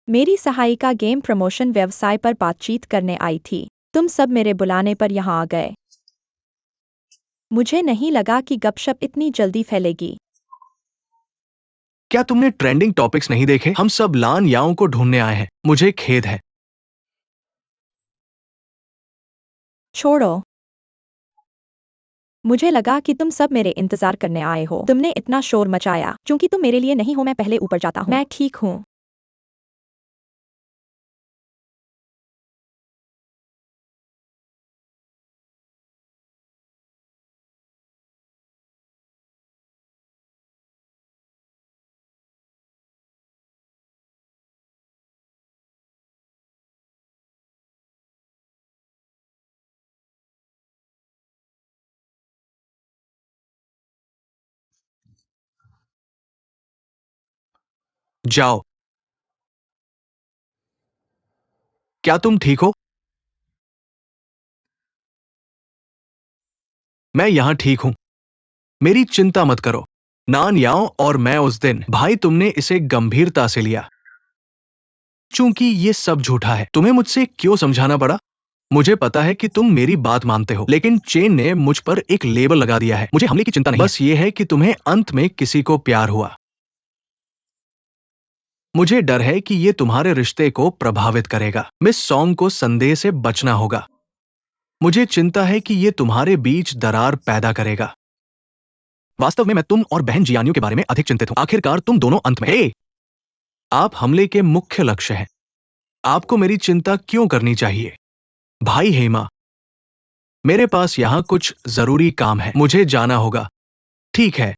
Speaker 1: मेरी सहायिका गेम प्रमोशन व्यवसाय पर बातचीत करने आई थी। तुम सब मेरे बुलाने पर यहाँ आ गए। मुझे नहीं लगा कि गपशप इतनी जल्दी फैलेगी।
Speaker 2: क्या तुमने ट्रेंडिंग टॉपिक्स नहीं देखे? हम सब लान याओ को ढूंढने आए हैं। मुझे खेद है।
Speaker 1: छोड़ो। मुझे लगा कि तुम सब मेरे इंतजार करने आए हो। तुमने इतना शोर मचाया। क्योंकि तुम मेरे लिए नहीं हो, मैं पहले ऊपर जाता हूँ। मैं ठीक हूँ।
Speaker 2: जाओ। क्या तुम ठीक हो? मैं यहाँ ठीक हूँ। मेरी चिंता मत करो। नान याओ और मैं उस दिन, भाई तुमने इसे गंभीरता से लिया। चूंकि ये सब झूठा है, तुम्हें मुझसे क्यों समझाना पड़ा? मुझे पता है कि तुम मेरी बात मानते हो, लेकिन चेन ने मुझ पर एक लेबल लगा दिया है। मुझे हमले की चिंता नहीं, बस ये है कि तुम्हें अंत में किसी को प्यार हुआ। मुझे डर है कि ये तुम्हारे रिश्ते को प्रभावित करेगा। मिस सॉन्ग को संदेह से बचना होगा। मुझे चिंता है कि ये तुम्हारे बीच दरार पैदा करेगा। वास्तव में मैं तुम और बहन जियानियों के बारे में अधिक चिंतित हूं। आखिरकार तुम दोनों अंत में आप हमले के मुख्य लक्ष्य हैं। आपको मेरी चिंता क्यों करनी चाहिए? भाई हेमा, मेरे पास यहां कुछ जरूरी काम है, मुझे जाना होगा। ठीक है।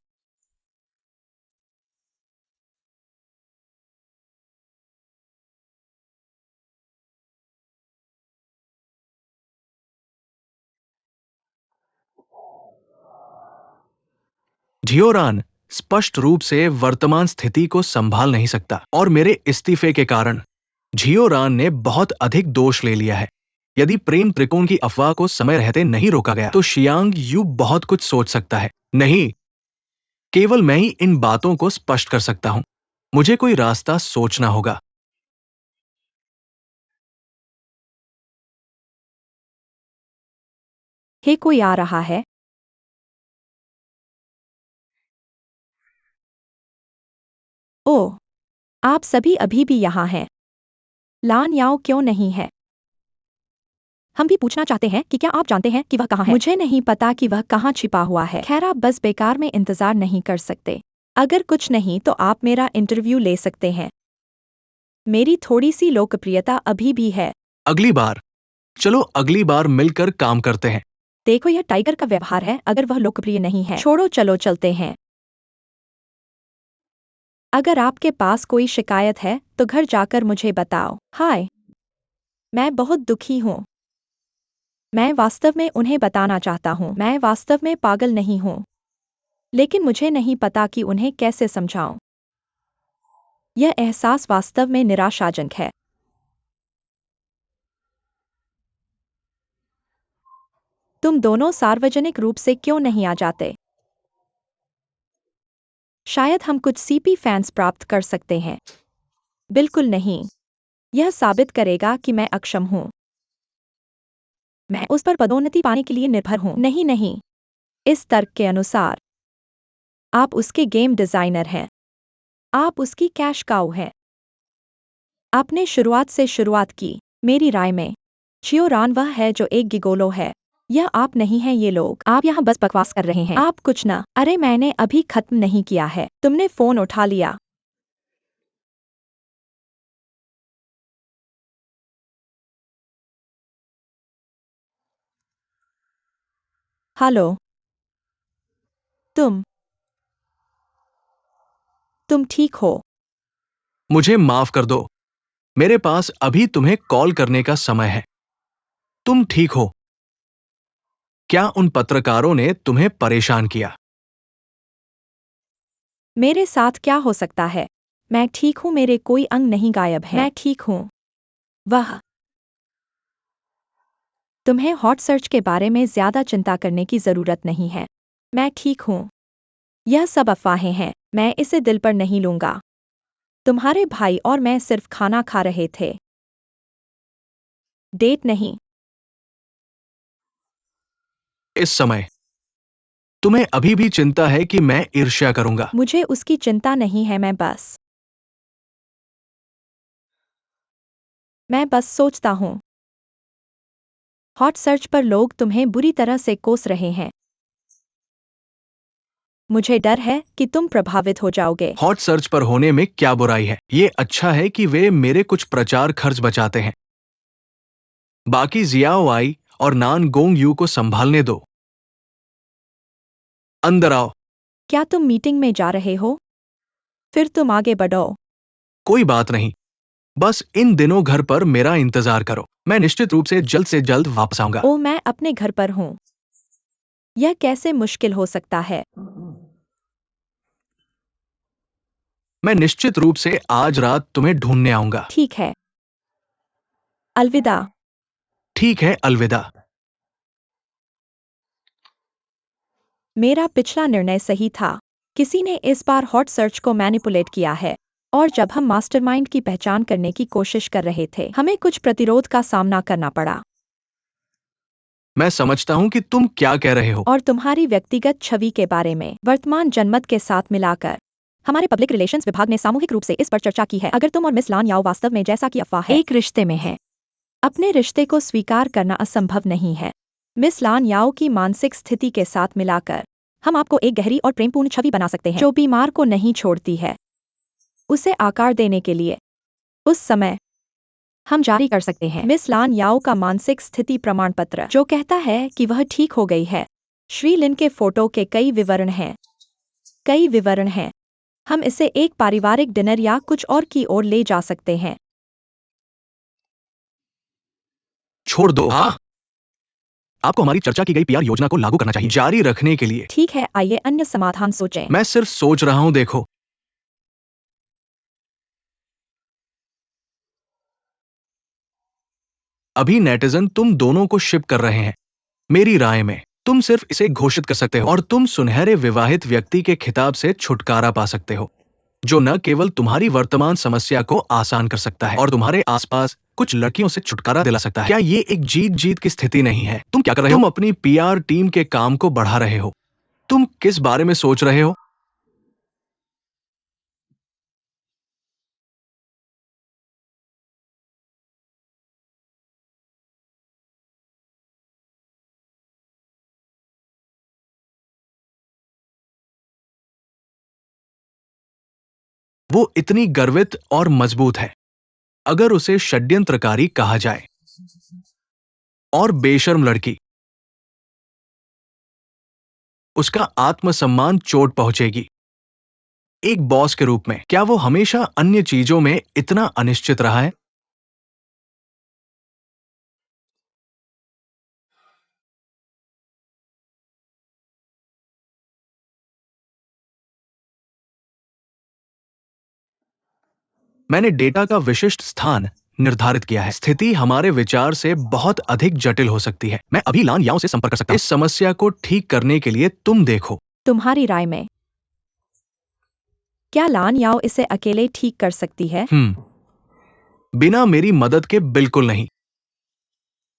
Speaker 2: झियोरान स्पष्ट रूप से वर्तमान स्थिति को संभाल नहीं सकता और मेरे इस्तीफे के कारण झियोरान ने बहुत अधिक दोष ले लिया है। यदि प्रेम त्रिकोण की अफवाह को समय रहते नहीं रोका गया तो शियांग यू बहुत कुछ सोच सकता है। नहीं, केवल मैं ही इन बातों को स्पष्ट कर सकता हूं। मुझे कोई रास्ता सोचना होगा।
Speaker 1: हे, कोई आ रहा है। ओह, आप सभी अभी भी यहाँ हैं। लान याओ क्यों नहीं है? हम भी पूछना चाहते हैं कि क्या आप जानते हैं कि वह कहाँ है? मुझे नहीं पता कि वह कहाँ छिपा हुआ है। खैर, आप बस बेकार में इंतजार नहीं कर सकते। अगर कुछ नहीं तो आप मेरा इंटरव्यू ले सकते हैं। मेरी थोड़ी सी लोकप्रियता अभी भी है।
Speaker 2: अगली बार, चलो अगली बार मिलकर काम करते हैं।
Speaker 1: देखो, यह टाइगर का व्यवहार है। अगर वह लोकप्रिय नहीं है, छोड़ो, चलो चलते हैं। अगर आपके पास कोई शिकायत है तो घर जाकर मुझे बताओ। हाय, मैं बहुत दुखी हूँ। मैं वास्तव में उन्हें बताना चाहता हूँ। मैं वास्तव में पागल नहीं हूँ, लेकिन मुझे नहीं पता कि उन्हें कैसे समझाऊं। यह एहसास वास्तव में निराशाजनक है। तुम दोनों सार्वजनिक रूप से क्यों नहीं आ जाते? शायद हम कुछ सीपी फैंस प्राप्त कर सकते हैं। बिल्कुल नहीं। यह साबित करेगा कि मैं अक्षम हूँ। मैं उस पर पदोन्नति पाने के लिए निर्भर हूँ। नहीं नहीं। इस तर्क के अनुसार आप उसके गेम डिजाइनर हैं। आप उसकी कैश काऊ हैं। आपने शुरुआत से शुरुआत की। मेरी राय में चियोरान वह है जो एक गिगोलो है। यह आप नहीं हैं ये लोग। आप यहाँ बस बकवास कर रहे हैं। आप कुछ ना। अरे मैंने अभी खत्म नहीं किया है। तुमने फोन उठा लिया। हेलो। तुम तुम ठीक हो?
Speaker 2: मुझे माफ कर दो, मेरे पास अभी तुम्हें कॉल करने का समय है। तुम ठीक हो? क्या उन पत्रकारों ने तुम्हें परेशान किया?
Speaker 1: मेरे साथ क्या हो सकता है? मैं ठीक हूँ। मेरे कोई अंग नहीं गायब है। मैं ठीक हूँ। वह तुम्हें हॉट सर्च के बारे में ज्यादा चिंता करने की जरूरत नहीं है। मैं ठीक हूँ। यह सब अफवाहें हैं। मैं इसे दिल पर नहीं लूंगा। तुम्हारे भाई और मैं सिर्फ खाना खा रहे थे। डेट नहीं।
Speaker 2: इस समय तुम्हें अभी भी चिंता है कि मैं ईर्ष्या करूंगा?
Speaker 1: मुझे उसकी चिंता नहीं है। मैं बस सोचता हूँ। हॉट सर्च पर लोग तुम्हें बुरी तरह से कोस रहे हैं। मुझे डर है कि तुम प्रभावित हो जाओगे।
Speaker 2: हॉट सर्च पर होने में क्या बुराई है? ये अच्छा है कि वे मेरे कुछ प्रचार खर्च बचाते हैं। बाकी जियाओ आई और नान गोंग यू को संभालने दो। अंदर आओ।
Speaker 1: क्या तुम मीटिंग में जा रहे हो? फिर तुम आगे बढ़ो।
Speaker 2: कोई बात नहीं, बस इन दिनों घर पर मेरा इंतजार करो। मैं निश्चित रूप से जल्द वापस आऊंगा।
Speaker 1: ओ, मैं अपने घर पर हूँ। यह कैसे मुश्किल हो सकता है?
Speaker 2: मैं निश्चित रूप से आज रात तुम्हें ढूंढने आऊंगा।
Speaker 1: ठीक है। अलविदा।
Speaker 2: ठीक है, अलविदा।
Speaker 1: मेरा पिछला निर्णय सही था। किसी ने इस बार हॉट सर्च को मैनिपुलेट किया है। और जब हम मास्टरमाइंड की पहचान करने की कोशिश कर रहे थे, हमें कुछ प्रतिरोध का सामना करना पड़ा।
Speaker 2: मैं समझता हूं कि तुम क्या कह रहे हो।
Speaker 1: और तुम्हारी व्यक्तिगत छवि के बारे में वर्तमान जनमत के साथ मिलाकर हमारे पब्लिक रिलेशंस विभाग ने सामूहिक रूप से इस पर चर्चा की है। अगर तुम और मिस लान याओ वास्तव में, जैसा कि अफवाह है, एक रिश्ते में है, अपने रिश्ते को स्वीकार करना असंभव नहीं है। मिस लान याओ की मानसिक स्थिति के साथ मिलाकर हम आपको एक गहरी और प्रेमपूर्ण छवि बना सकते हैं जो बीमार को नहीं छोड़ती है। उसे आकार देने के लिए उस समय हम जारी कर सकते हैं मिस लान याओ का मानसिक स्थिति प्रमाण पत्र जो कहता है कि वह ठीक हो गई है। श्री लिन के फोटो के कई विवरण हैं। कई विवरण हैं। हम इसे एक पारिवारिक डिनर या कुछ और की ओर ले जा सकते हैं।
Speaker 2: छोड़ दो। हाँ, आपको हमारी चर्चा की गई पीआर योजना को लागू करना चाहिए जारी रखने के लिए।
Speaker 1: ठीक है, आइए अन्य समाधान सोचें।
Speaker 2: मैं सिर्फ सोच रहा हूं, देखो। अभी नेटिजन तुम दोनों को शिप कर रहे हैं। मेरी राय में तुम सिर्फ इसे घोषित कर सकते हो और तुम सुनहरे विवाहित व्यक्ति के खिताब से छुटकारा पा सकते हो, जो न केवल तुम्हारी वर्तमान समस्या को आसान कर सकता है और तुम्हारे आसपास कुछ लड़कियों से छुटकारा दिला सकता है। क्या ये एक जीत जीत की स्थिति नहीं है? तुम क्या कर रहे हो? तुम अपनी पीआर टीम के काम को बढ़ा रहे हो। तुम किस बारे में सोच रहे हो? वो इतनी गर्वित और मजबूत है, अगर उसे षड्यंत्रकारी कहा जाए। और बेशर्म लड़की, उसका आत्मसम्मान चोट पहुंचेगी। एक बॉस के रूप में क्या वो हमेशा अन्य चीजों में इतना अनिश्चित रहा है? मैंने डेटा का विशिष्ट स्थान निर्धारित किया है। स्थिति हमारे विचार से बहुत अधिक जटिल हो सकती है। मैं अभी लान याओ से संपर्क कर सकता हूं। इस समस्या को ठीक करने के लिए तुम देखो।
Speaker 1: तुम्हारी राय में क्या लान याओ इसे अकेले ठीक कर सकती है?
Speaker 2: बिना मेरी मदद के बिल्कुल नहीं।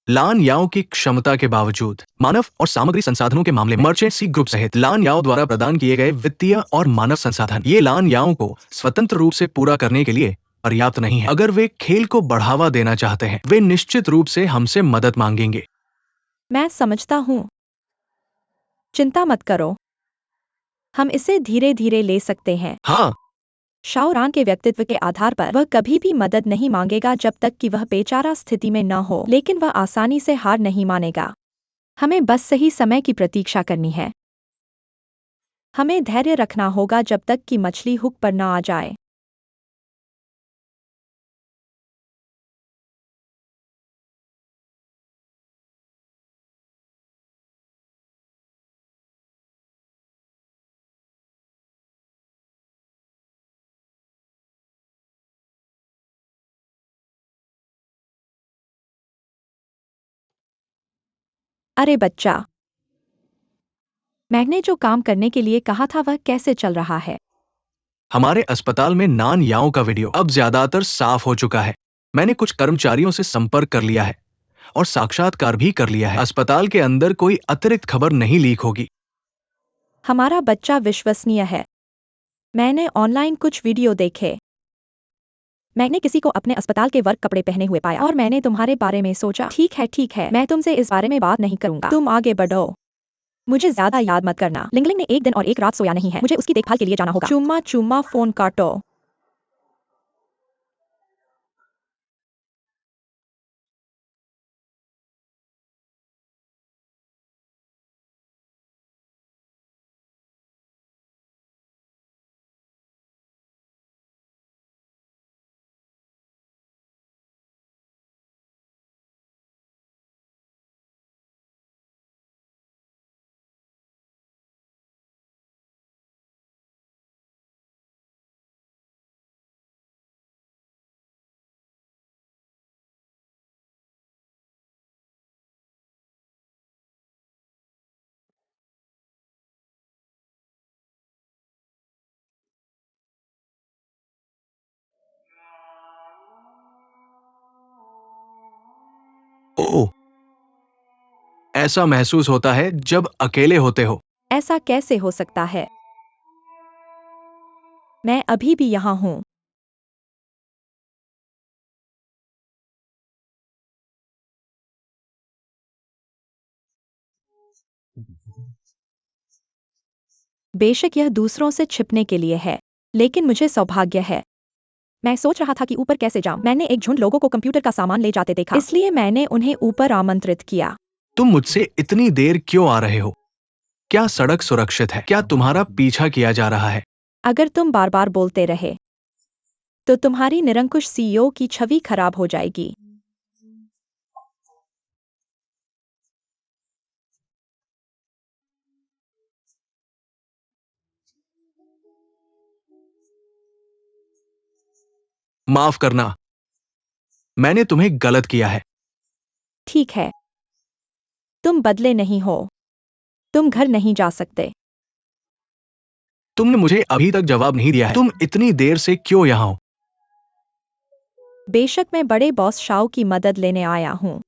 Speaker 2: लान याओ की क्षमता के बावजूद मानव और सामग्री संसाधनों के मामले में मर्चेंट सी ग्रुप सहित लान याओ द्वारा प्रदान किए गए वित्तीय और मानव संसाधन ये लान याओ को स्वतंत्र रूप से पूरा करने के लिए पर्याप्त नहीं है। अगर वे खेल को बढ़ावा देना चाहते हैं, वे निश्चित रूप से हमसे मदद मांगेंगे।
Speaker 1: मैं समझता हूँ। चिंता मत करो। हम इसे धीरे धीरे ले सकते हैं।
Speaker 2: हाँ,
Speaker 1: शाओरान के व्यक्तित्व के आधार पर वह कभी भी मदद नहीं मांगेगा जब तक कि वह बेचारा स्थिति में न हो, लेकिन वह आसानी से हार नहीं मानेगा। हमें बस सही समय की प्रतीक्षा करनी है। हमें धैर्य रखना होगा जब तक कि मछली हुक पर न आ जाए। अरे बच्चा, मैंने जो काम करने के लिए कहा था वह कैसे चल रहा है?
Speaker 2: हमारे अस्पताल में नान याओ का वीडियो अब ज्यादातर साफ हो चुका है। मैंने कुछ कर्मचारियों से संपर्क कर लिया है और साक्षात्कार भी कर लिया है। अस्पताल के अंदर कोई अतिरिक्त खबर नहीं लीक होगी।
Speaker 1: हमारा बच्चा विश्वसनीय है। मैंने ऑनलाइन कुछ वीडियो देखे। मैंने किसी को अपने अस्पताल के वर्क कपड़े पहने हुए पाया और मैंने तुम्हारे बारे में सोचा। ठीक है, मैं तुमसे इस बारे में बात नहीं करूंगा। तुम आगे बढ़ो। मुझे ज्यादा याद मत करना। लिंगलिंग ने एक दिन और एक रात सोया नहीं है। मुझे उसकी देखभाल के लिए जाना होगा। चुम्मा चुम्मा फोन काटो।
Speaker 2: ओह, ऐसा महसूस होता है जब अकेले होते हो।
Speaker 1: ऐसा कैसे हो सकता है? मैं अभी भी यहाँ हूँ। बेशक यह दूसरों से छिपने के लिए है, लेकिन मुझे सौभाग्य है। मैं सोच रहा था कि ऊपर कैसे जाऊं। मैंने एक झुंड लोगों को कंप्यूटर का सामान ले जाते देखा, इसलिए मैंने उन्हें ऊपर आमंत्रित किया।
Speaker 2: तुम मुझसे इतनी देर क्यों आ रहे हो? क्या सड़क सुरक्षित है? क्या तुम्हारा पीछा किया जा रहा है?
Speaker 1: अगर तुम बार बार बोलते रहे तो तुम्हारी निरंकुश सीईओ की छवि खराब हो जाएगी।
Speaker 2: माफ करना, मैंने तुम्हें गलत किया है।
Speaker 1: ठीक है, तुम बदले नहीं हो। तुम घर नहीं जा सकते।
Speaker 2: तुमने मुझे अभी तक जवाब नहीं दिया है। तुम इतनी देर से क्यों यहाँ हो?
Speaker 1: बेशक मैं बड़े बॉस शाओ की मदद लेने आया हूँ।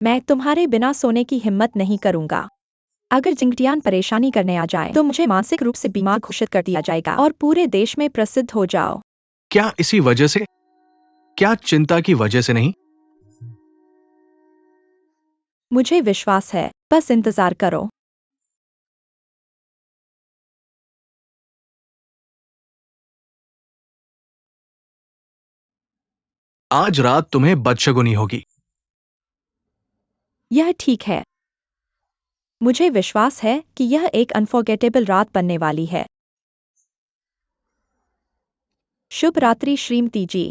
Speaker 1: मैं तुम्हारे बिना सोने की हिम्मत नहीं करूंगा। अगर जिंगटियान परेशानी करने आ जाए तो मुझे मानसिक रूप से बीमार घोषित कर दिया जाएगा और पूरे देश में प्रसिद्ध हो जाओ।
Speaker 2: क्या इसी वजह से? क्या चिंता की वजह से नहीं?
Speaker 1: मुझे विश्वास है, बस इंतजार करो।
Speaker 2: आज रात तुम्हें बदशगुनी होगी।
Speaker 1: यह ठीक है। मुझे विश्वास है कि यह एक अनफॉरगेटेबल रात बनने वाली है। शुभ रात्रि श्रीमती जी।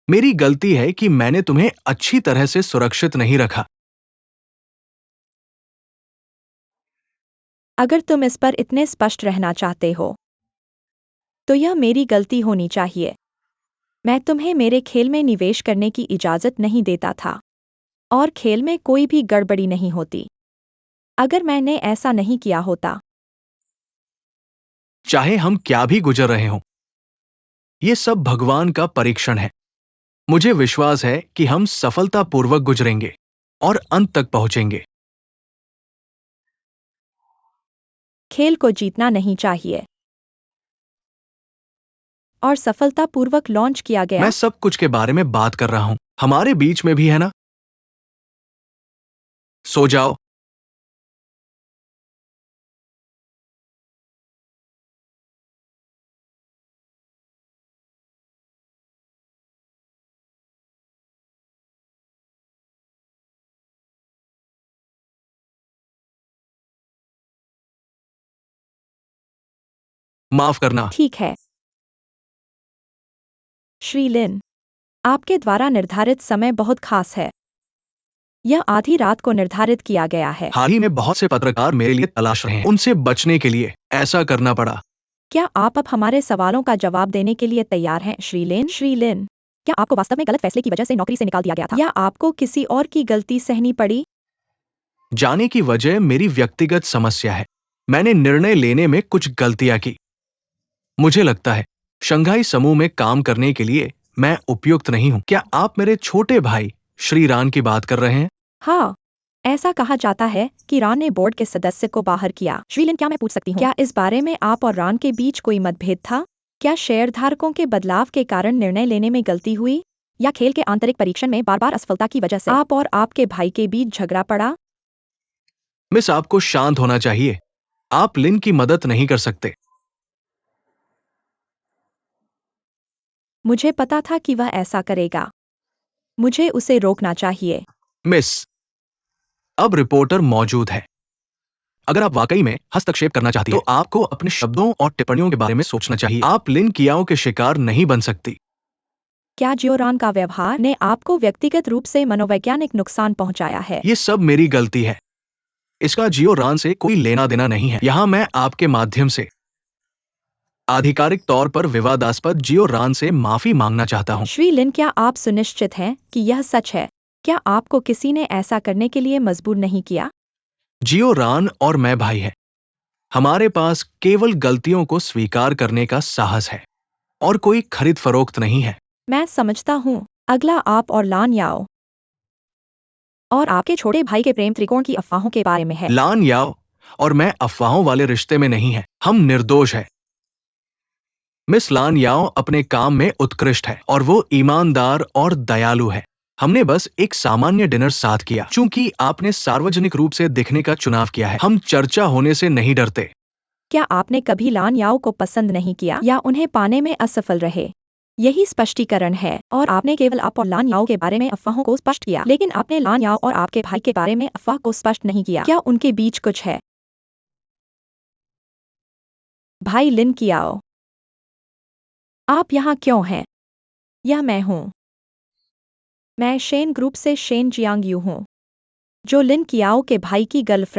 Speaker 2: मेरी गलती है कि मैंने तुम्हें अच्छी तरह से सुरक्षित नहीं रखा।
Speaker 1: अगर तुम इस पर इतने स्पष्ट रहना चाहते हो तो यह मेरी गलती होनी चाहिए। मैं तुम्हें मेरे खेल में निवेश करने की इजाज़त नहीं देता था और खेल में कोई भी गड़बड़ी नहीं होती अगर मैंने ऐसा नहीं किया होता।
Speaker 2: चाहे हम क्या भी गुजर रहे हों, ये सब भगवान का परीक्षण है। मुझे विश्वास है कि हम सफलतापूर्वक गुजरेंगे और अंत तक पहुंचेंगे।
Speaker 1: खेल को जीतना नहीं चाहिए और सफलतापूर्वक लॉन्च किया गया।
Speaker 2: मैं सब कुछ के बारे में बात कर रहा हूं, हमारे बीच में भी है ना। सो जाओ। माफ करना।
Speaker 1: ठीक है श्री लिन, आपके द्वारा निर्धारित समय बहुत खास है। यह आधी रात को निर्धारित किया गया है।
Speaker 2: हाल ही में बहुत से पत्रकार मेरे लिए तलाश रहे हैं, उनसे बचने के लिए ऐसा करना पड़ा।
Speaker 1: क्या आप अब हमारे सवालों का जवाब देने के लिए तैयार हैं श्री लिन? श्री लिन, क्या आपको वास्तव में गलत फैसले की वजह से नौकरी से निकाल दिया गया था या आपको किसी और की गलती सहनी पड़ी?
Speaker 2: जाने की वजह मेरी व्यक्तिगत समस्या है। मैंने निर्णय लेने में कुछ गलतियां की। मुझे लगता है शंघाई समूह में काम करने के लिए मैं उपयुक्त नहीं हूं। क्या आप मेरे छोटे भाई श्री रान की बात कर रहे हैं?
Speaker 1: हाँ, ऐसा कहा जाता है कि रान ने बोर्ड के सदस्य को बाहर किया। श्री लिन, क्या मैं पूछ सकती हूँ क्या इस बारे में आप और रान के बीच कोई मतभेद था? क्या शेयरधारकों के बदलाव के कारण निर्णय लेने में गलती हुई या खेल के आंतरिक परीक्षण में बार बार असफलता की वजह से आप और आपके भाई के बीच झगड़ा पड़ा?
Speaker 2: मिस, आपको शांत होना चाहिए। आप लिन की मदद नहीं कर सकते।
Speaker 1: मुझे पता था कि वह ऐसा करेगा। मुझे उसे रोकना चाहिए।
Speaker 2: मिस, अब रिपोर्टर मौजूद है। अगर आप वाकई में हस्तक्षेप करना चाहती हैं, तो आपको अपने शब्दों और टिप्पणियों के बारे में सोचना चाहिए। आप लिन कियाओ के शिकार नहीं बन सकती।
Speaker 1: क्या जियोरान का व्यवहार ने आपको व्यक्तिगत रूप से मनोवैज्ञानिक नुकसान पहुंचाया है?
Speaker 2: ये सब मेरी गलती है। इसका जियो रान से कोई लेना देना नहीं है। यहाँ मैं आपके माध्यम से आधिकारिक तौर पर विवादास्पद जियो रान से माफी मांगना चाहता हूँ।
Speaker 1: श्री लिन, क्या आप सुनिश्चित हैं कि यह सच है? क्या आपको किसी ने ऐसा करने के लिए मजबूर नहीं किया?
Speaker 2: जियो रान और मैं भाई हैं। हमारे पास केवल गलतियों को स्वीकार करने का साहस है और कोई खरीद फरोख्त नहीं है।
Speaker 1: मैं समझता हूँ। अगला आप और लान याओ और आपके छोटे भाई के प्रेम त्रिकोण की अफवाहों के बारे में है।
Speaker 2: लान याओ और मैं अफवाहों वाले रिश्ते में नहीं है। हम निर्दोष हैं। मिस लान याओ अपने काम में उत्कृष्ट है और वो ईमानदार और दयालु है। हमने बस एक सामान्य डिनर साथ किया। चूंकि आपने सार्वजनिक रूप से दिखने का चुनाव किया है, हम चर्चा होने से नहीं डरते।
Speaker 1: क्या आपने कभी लान याओ को पसंद नहीं किया या उन्हें पाने में असफल रहे? यही स्पष्टीकरण है और आपने केवल आप और लान याओ के बारे में अफवाहों को स्पष्ट किया, लेकिन आपने लान याओ और आपके भाई के बारे में अफवाह को स्पष्ट नहीं किया। क्या उनके बीच कुछ है? भाई लिन कियाओ, आप यहाँ क्यों हैं? यह मैं हूँ। मैं शेन ग्रुप से शेन जियांग यू हूँ, जो लिन कियाओ के भाई की गर्लफ्रेंड